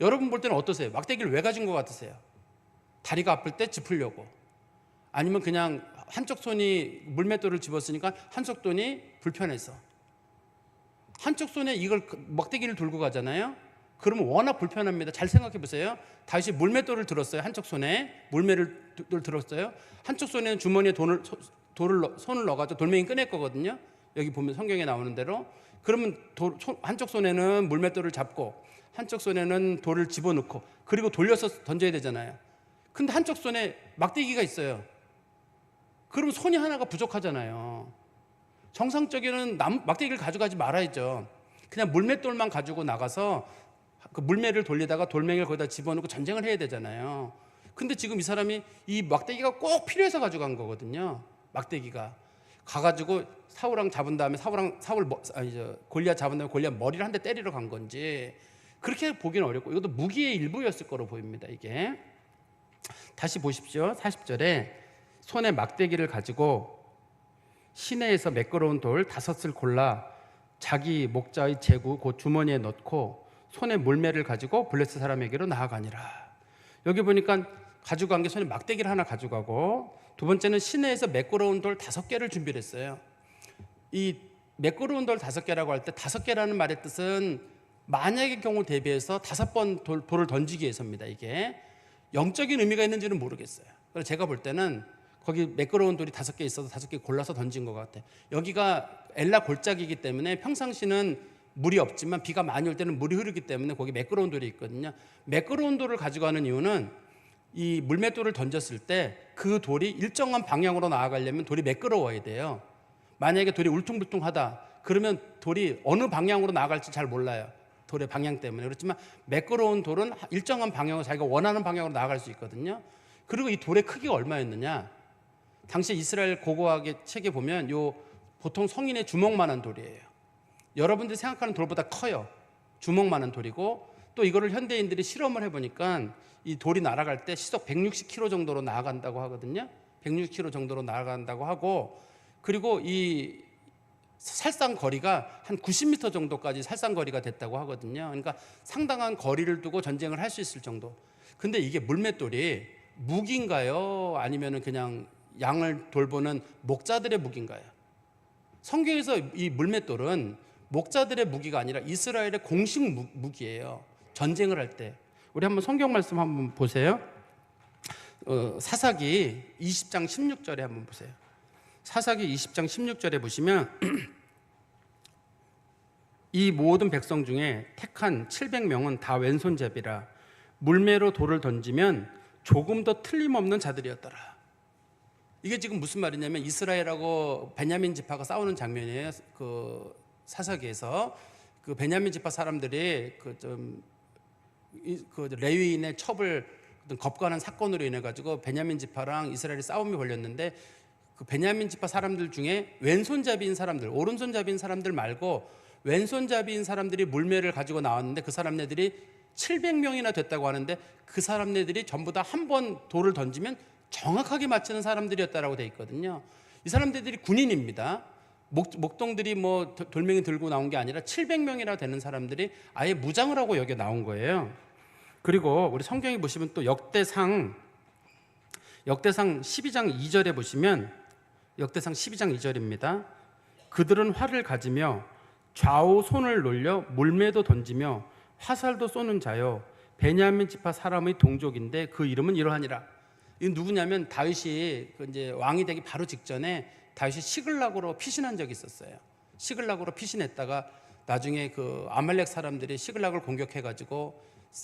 Speaker 1: 여러분 볼 때는 어떠세요? 막대기를 왜 가진 것 같으세요? 다리가 아플 때 짚으려고, 아니면 그냥 한쪽 손이 물맷돌을 집었으니까 한쪽 손이 불편해서, 한쪽 손에 이걸 막대기를 들고 가잖아요. 그러면 워낙 불편합니다. 잘 생각해 보세요. 다윗이 물맷돌을 들었어요. 한쪽 손에 물매를 들었어요. 한쪽 손에는 주머니에 손을 넣어가지고 돌멩이 꺼낼 거거든요. 여기 보면 성경에 나오는 대로. 그러면 한쪽 손에는 물맷돌을 잡고 한쪽 손에는 돌을 집어넣고 그리고 돌려서 던져야 되잖아요. 근데 한쪽 손에 막대기가 있어요. 그러면 손이 하나가 부족하잖아요. 정상적인 막대기를 가져가지 말아야죠. 그냥 물맷돌만 가지고 나가서 그 물매를 돌리다가 돌멩이를 거기다 집어넣고 전쟁을 해야 되잖아요. 근데 지금 이 사람이 이 막대기가 꼭 필요해서 가져간 거거든요. 막대기가 가가지고 사울왕 잡은 다음에 골리앗 잡은 다음에 골리앗 머리를 한 대 때리러 간 건지 그렇게 보기는 어렵고, 이것도 무기의 일부였을 거로 보입니다. 이게 다시 보십시오. 40절에 손에 막대기를 가지고 시내에서 매끄러운 돌 5을 골라 자기 목자의 제구 곧 주머니에 넣고 손에 물매를 가지고 블레셋 사람에게로 나아가니라. 여기 보니까 가져간 게 손에 막대기를 하나 가져가고, 두 번째는 시내에서 매끄러운 돌 5개를 준비를 했어요. 이 매끄러운 돌 5개라고 할 때 5개라는 말의 뜻은 만약의 경우 대비해서 5번 돌을 던지기 위해서입니다. 이게 영적인 의미가 있는지는 모르겠어요. 그래서 제가 볼 때는 거기 매끄러운 돌이 5개 있어서 5개 골라서 던진 것 같아요. 여기가 엘라 골짜기이기 때문에 평상시는 물이 없지만 비가 많이 올 때는 물이 흐르기 때문에 거기 매끄러운 돌이 있거든요. 매끄러운 돌을 가지고 가는 이유는 이 물맷돌을 던졌을 때 그 돌이 일정한 방향으로 나아가려면 돌이 매끄러워야 돼요. 만약에 돌이 울퉁불퉁하다 그러면 돌이 어느 방향으로 나아갈지 잘 몰라요. 돌의 방향 때문에. 그렇지만 매끄러운 돌은 일정한 방향으로 자기가 원하는 방향으로 나아갈 수 있거든요. 그리고 이 돌의 크기가 얼마였느냐, 당시 이스라엘 고고학의 책에 보면 요 보통 성인의 주먹만한 돌이에요. 여러분들이 생각하는 돌보다 커요. 주먹만한 돌이고, 또 이거를 현대인들이 실험을 해보니까 이 돌이 날아갈 때 시속 160km 정도로 나아간다고 하거든요. 160km 정도로 나아간다고 하고, 그리고 이 살상 거리가 한 90m 정도까지 살상 거리가 됐다고 하거든요. 그러니까 상당한 거리를 두고 전쟁을 할 수 있을 정도. 근데 이게 물맷돌이 무기인가요? 아니면 그냥 양을 돌보는 목자들의 무기인가요? 성경에서 이 물맷돌은 목자들의 무기가 아니라 이스라엘의 공식 무기예요. 전쟁을 할 때. 우리 한번 성경 말씀 한번 보세요. 사사기 20장 16절에 한번 보세요. 사사기 20장 16절에 보시면 이 모든 백성 중에 택한 700명은 다 왼손잡이라 물매로 돌을 던지면 조금 더 틀림없는 자들이었더라. 이게 지금 무슨 말이냐면 이스라엘하고 베냐민 지파가 싸우는 장면이에요. 그 사사기에서 그 베냐민 지파 사람들이 그 레위인의 첩을 겁관한 사건으로 인해 가지고 베냐민 지파랑 이스라엘이 싸움이 벌였는데, 그 베냐민 지파 사람들 중에 왼손잡이인 사람들, 오른손잡이인 사람들 말고 왼손잡이인 사람들이 물매를 가지고 나왔는데 그 사람네들이 700명이나 됐다고 하는데, 그 사람네들이 전부 다 한 번 돌을 던지면 정확하게 맞추는 사람들이었다라고 돼 있거든요. 이 사람들이 군인입니다. 목동들이 뭐 돌멩이 들고 나온 게 아니라 700명이나 되는 사람들이 아예 무장을 하고 여기 나온 거예요. 그리고 우리 성경에 보시면 또 역대상 12장 2절에 보시면, 역대상 12장 2절입니다. 그들은 활을 가지며 좌우 손을 놀려 물매도 던지며 화살도 쏘는 자요 베냐민 지파 사람의 동족인데 그 이름은 이러하니라. 이건 누구냐면 다윗이 이제 왕이 되기 바로 직전에 다윗이 시글락으로 피신한 적이 있었어요. 시글락으로 피신했다가 나중에 그 아말렉 사람들이 시글락을 공격해가지고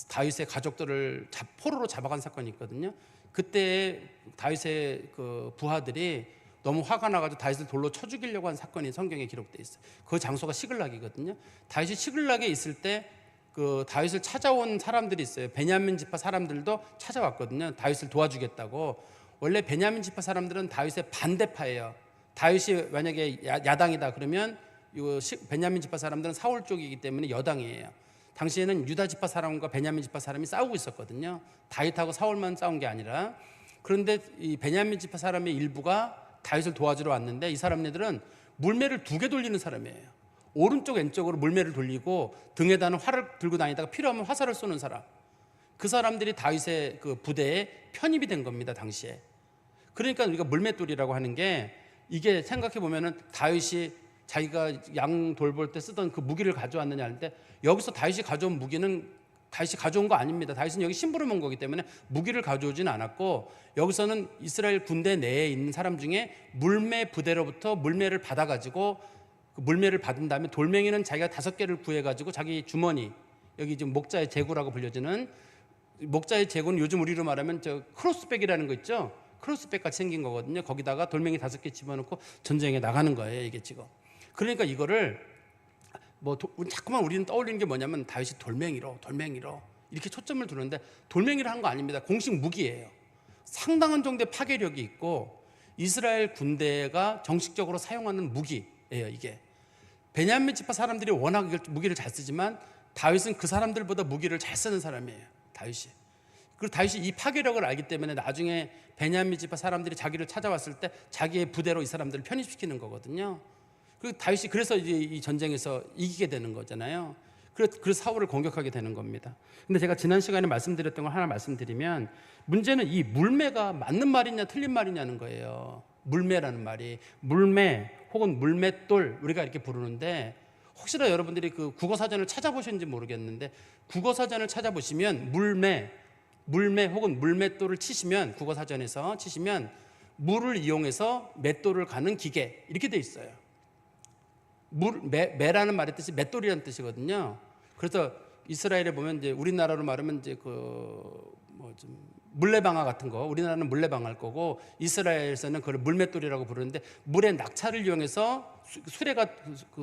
Speaker 1: 다윗의 가족들을 포로로 잡아간 사건이 있거든요. 그때 다윗의 그 부하들이 너무 화가 나가지고 다윗을 돌로 쳐 죽이려고 한 사건이 성경에 기록돼 있어요. 그 장소가 시글락이거든요. 다윗이 시글락에 있을 때 그 다윗을 찾아온 사람들이 있어요. 베냐민 지파 사람들도 찾아왔거든요. 다윗을 도와주겠다고. 원래 베냐민 지파 사람들은 다윗의 반대파예요. 다윗이 만약에 야당이다 그러면 베냐민 지파 사람들은 사울 쪽이기 때문에 여당이에요. 당시에는 유다 지파 사람과 베냐민 지파 사람이 싸우고 있었거든요. 다윗하고 사울만 싸운 게 아니라. 그런데 이 베냐민 지파 사람의 일부가 다윗을 도와주러 왔는데, 이 사람네들은 물매를 2개 돌리는 사람이에요. 오른쪽 왼쪽으로 물매를 돌리고 등에다는 활을 들고 다니다가 필요하면 화살을 쏘는 사람. 그 사람들이 다윗의 그 부대에 편입이 된 겁니다, 당시에. 그러니까 우리가 물맷돌이라고 하는 게, 이게 생각해 보면은 다윗이 자기가 양 돌볼 때 쓰던 그 무기를 가져왔느냐 하는데, 여기서 다윗이 가져온 무기는 다윗이 가져온 거 아닙니다. 다윗은 여기 심부름 온 거기 때문에 무기를 가져오지는 않았고, 여기서는 이스라엘 군대 내에 있는 사람 중에 물매 부대로부터 물매를 받아가지고 그 물매를 받은 다음에 돌멩이는 자기가 5개를 구해가지고 자기 주머니, 여기 지금 목자의 제구라고 불려지는 목자의 제구는 요즘 우리로 말하면 저 크로스백이라는 거 있죠. 크로스백 같이 생긴 거거든요. 거기다가 돌멩이 5개 집어넣고 전쟁에 나가는 거예요, 이게 지금. 그러니까 이거를 자꾸만 우리는 떠올리는 게 뭐냐면 다윗이 돌멩이로 이렇게 초점을 두는데, 돌멩이를 한 거 아닙니다. 공식 무기예요. 상당한 정도의 파괴력이 있고 이스라엘 군대가 정식적으로 사용하는 무기예요, 이게. 베냐민 지파 사람들이 워낙 무기를 잘 쓰지만 다윗은 그 사람들보다 무기를 잘 쓰는 사람이에요, 다윗이. 그리고 다윗이 이 파괴력을 알기 때문에 나중에 베냐민 지파 사람들이 자기를 찾아왔을 때 자기의 부대로 이 사람들을 편입시키는 거거든요. 그리고 다윗이 그래서 이제 이 전쟁에서 이기게 되는 거잖아요. 그래서 사울을 공격하게 되는 겁니다. 근데 제가 지난 시간에 말씀드렸던 걸 하나 말씀드리면, 문제는 이 물매가 맞는 말이냐 틀린 말이냐는 거예요. 물매라는 말이, 물매 혹은 물맷돌 우리가 이렇게 부르는데, 혹시나 여러분들이 그 국어 사전을 찾아보셨는지 모르겠는데 국어 사전을 찾아보시면 물매 혹은 물맷돌을 치시면 국어 사전에서 치시면 물을 이용해서 맷돌을 가는 기계 이렇게 돼 있어요. 매라는 말의 뜻이 맷돌이라는 뜻이거든요. 그래서 이스라엘에 보면 이제 우리나라로 말하면 이제 물레방아 같은 거, 우리나라는 물레방아일 거고 이스라엘에서는 그걸 물맷돌이라고 부르는데 물의 낙차를 이용해서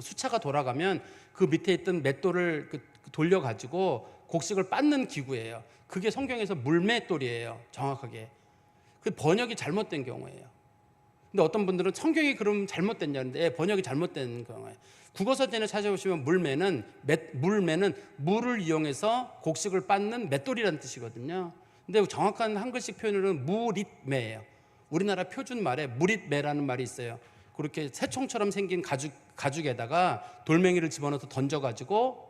Speaker 1: 수차가 돌아가면 그 밑에 있던 맷돌을 돌려 가지고 곡식을 빻는 기구예요. 그게 성경에서 물맷돌이에요. 정확하게. 그 번역이 잘못된 경우예요. 근데 어떤 분들은 성경이 그럼 잘못됐냐는데 번역이 잘못된 경우예요. 국어사전에 찾아보시면 물매는 물을 이용해서 곡식을 빻는 맷돌이라는 뜻이거든요. 근데 정확한 한글식 표현으로는 무릿매예요. 우리나라 표준 말에 무릿매라는 말이 있어요. 그렇게 새총처럼 생긴 가죽에다가 돌멩이를 집어넣어서 던져가지고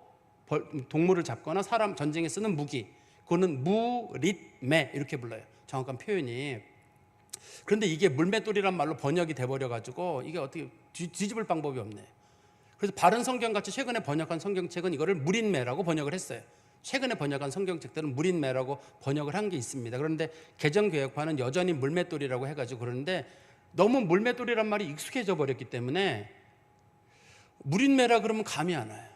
Speaker 1: 동물을 잡거나 사람 전쟁에 쓰는 무기. 그거는 무릿매 이렇게 불러요. 정확한 표현이. 그런데 이게 물맷돌이란 말로 번역이 돼버려가지고 이게 어떻게 뒤집을 방법이 없네요. 그래서 바른 성경같이 최근에 번역한 성경책은 이거를 무릿매라고 번역을 했어요. 최근에 번역한 성경책들은 무릿매라고 번역을 한 게 있습니다. 그런데 개정교역파는 여전히 물맷돌이라고 해가지고 그러는데 너무 물맷돌이란 말이 익숙해져 버렸기 때문에 무릿매라 그러면 감이 안 와요.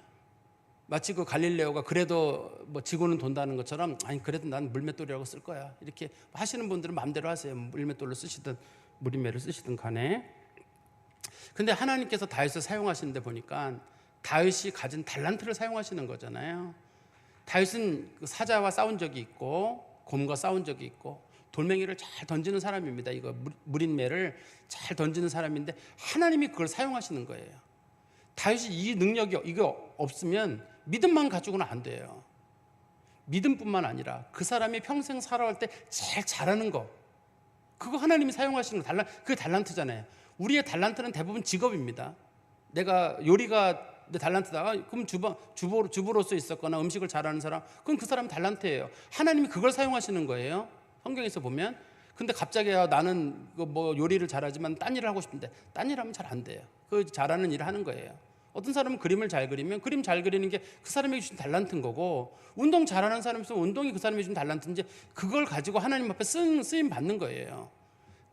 Speaker 1: 마치 그 갈릴레오가 그래도 뭐 지구는 돈다는 것처럼 아니 그래도 난 물맷돌이라고 쓸 거야 이렇게 하시는 분들은 마음대로 하세요. 물맷돌로 쓰시든 무릿매를 쓰시든 간에. 근데 하나님께서 다윗을 사용하시는데 보니까 다윗이 가진 달란트를 사용하시는 거잖아요. 다윗은 사자와 싸운 적이 있고 곰과 싸운 적이 있고 돌멩이를 잘 던지는 사람입니다. 이거 무릿매를 잘 던지는 사람인데 하나님이 그걸 사용하시는 거예요. 다윗이 이 능력이 이거 없으면 믿음만 가지고는 안 돼요. 믿음뿐만 아니라 그 사람이 평생 살아갈 때 제일 잘하는 거 그거 하나님이 사용하시는 거 그게 달란트잖아요. 우리의 달란트는 대부분 직업입니다. 내가 요리가 내 달란트다. 그럼 주부로서 있었거나 음식을 잘하는 사람 그럼 그 사람 달란트예요. 하나님이 그걸 사용하시는 거예요. 성경에서 보면. 근데 갑자기 나는 뭐 요리를 잘하지만 딴 일을 하고 싶은데 딴 일 하면 잘 안 돼요. 그 잘하는 일을 하는 거예요. 어떤 사람은 그림을 잘 그리면 그림 잘 그리는 게 그 사람에게 주신 달란트인 거고 운동 잘하는 사람이 있으면 운동이 그 사람에게 주신 달란트인지 그걸 가지고 하나님 앞에 쓰임 받는 거예요.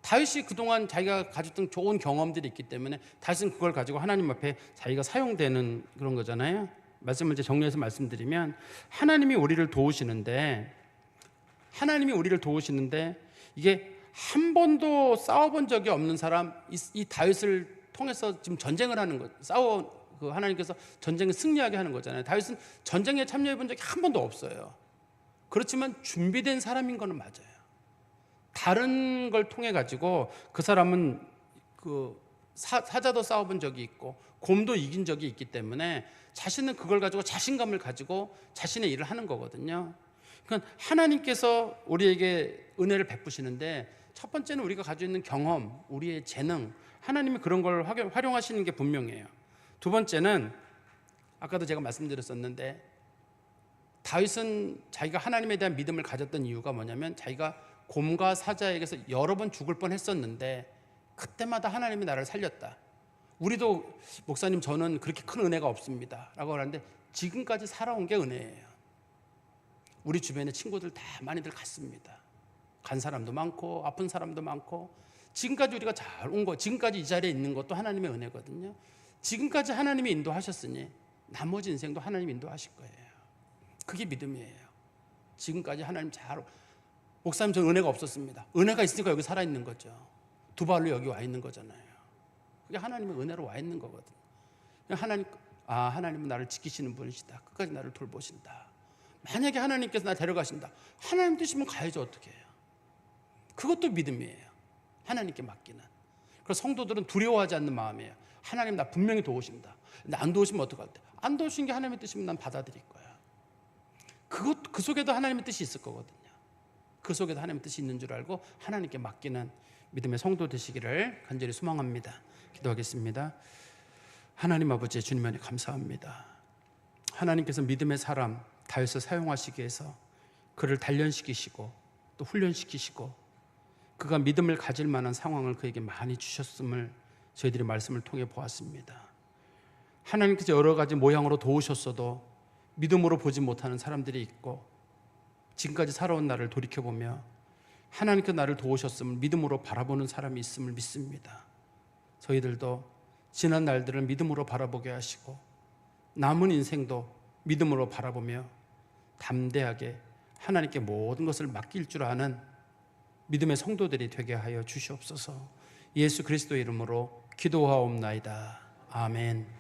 Speaker 1: 다윗이 그동안 자기가 가졌던 좋은 경험들이 있기 때문에 다윗은 그걸 가지고 하나님 앞에 자기가 사용되는 그런 거잖아요. 말씀을 이제 정리해서 말씀드리면 하나님이 우리를 도우시는데 이게 한 번도 싸워본 적이 없는 사람 이 다윗을 통해서 지금 전쟁을 하는 거 하나님께서 전쟁에 승리하게 하는 거잖아요. 다윗은 전쟁에 참여해 본 적이 한 번도 없어요. 그렇지만 준비된 사람인 거는 맞아요. 다른 걸 통해 가지고 그 사람은 사자도 싸워본 적이 있고 곰도 이긴 적이 있기 때문에 자신은 그걸 가지고 자신감을 가지고 자신의 일을 하는 거거든요. 그러니까 하나님께서 우리에게 은혜를 베푸시는데 첫 번째는 우리가 가지고 있는 경험, 우리의 재능, 하나님이 그런 걸 활용하시는 게 분명해요. 두 번째는 아까도 제가 말씀드렸었는데 다윗은 자기가 하나님에 대한 믿음을 가졌던 이유가 뭐냐면 자기가 곰과 사자에게서 여러 번 죽을 뻔했었는데 그때마다 하나님이 나를 살렸다. 우리도 목사님 저는 그렇게 큰 은혜가 없습니다 라고 하는데 지금까지 살아온 게 은혜예요. 우리 주변에 친구들 다 많이들 갔습니다. 간 사람도 많고 아픈 사람도 많고 지금까지 우리가 잘 온 거 지금까지 이 자리에 있는 것도 하나님의 은혜거든요. 지금까지 하나님이 인도하셨으니 나머지 인생도 하나님이 인도하실 거예요. 그게 믿음이에요. 지금까지 하나님 목사님 저는 은혜가 없었습니다. 은혜가 있으니까 여기 살아있는 거죠. 두 발로 여기 와 있는 거잖아요. 그게 하나님의 은혜로 와 있는 거거든요. 하나님은 나를 지키시는 분이시다. 끝까지 나를 돌보신다. 만약에 하나님께서 나 데려가신다. 하나님 뜻이면 가야지 어떻게 해요. 그것도 믿음이에요. 하나님께 맡기는. 그래서 성도들은 두려워하지 않는 마음이에요. 하나님 나 분명히 도우신다. 근데 안 도우시면 어떡할 때? 안 도우신 게 하나님의 뜻이면 난 받아들일 거야. 그 속에도 하나님의 뜻이 있을 거거든요. 그 속에도 하나님의 뜻이 있는 줄 알고 하나님께 맡기는 믿음의 성도 되시기를 간절히 소망합니다. 기도하겠습니다. 하나님 아버지 주님 안에 감사합니다. 하나님께서 믿음의 사람 다윗을 사용하시기 위해서 그를 단련시키시고 또 훈련시키시고 그가 믿음을 가질 만한 상황을 그에게 많이 주셨음을 저희들이 말씀을 통해 보았습니다. 하나님께서 여러 가지 모양으로 도우셨어도 믿음으로 보지 못하는 사람들이 있고, 지금까지 살아온 나를 돌이켜보며 하나님께서 나를 도우셨음을 믿음으로 바라보는 사람이 있음을 믿습니다. 저희들도 지난 날들을 믿음으로 바라보게 하시고 남은 인생도 믿음으로 바라보며 담대하게 하나님께 모든 것을 맡길 줄 아는 믿음의 성도들이 되게 하여 주시옵소서. 예수 그리스도의 이름으로 기도하옵나이다. 아멘.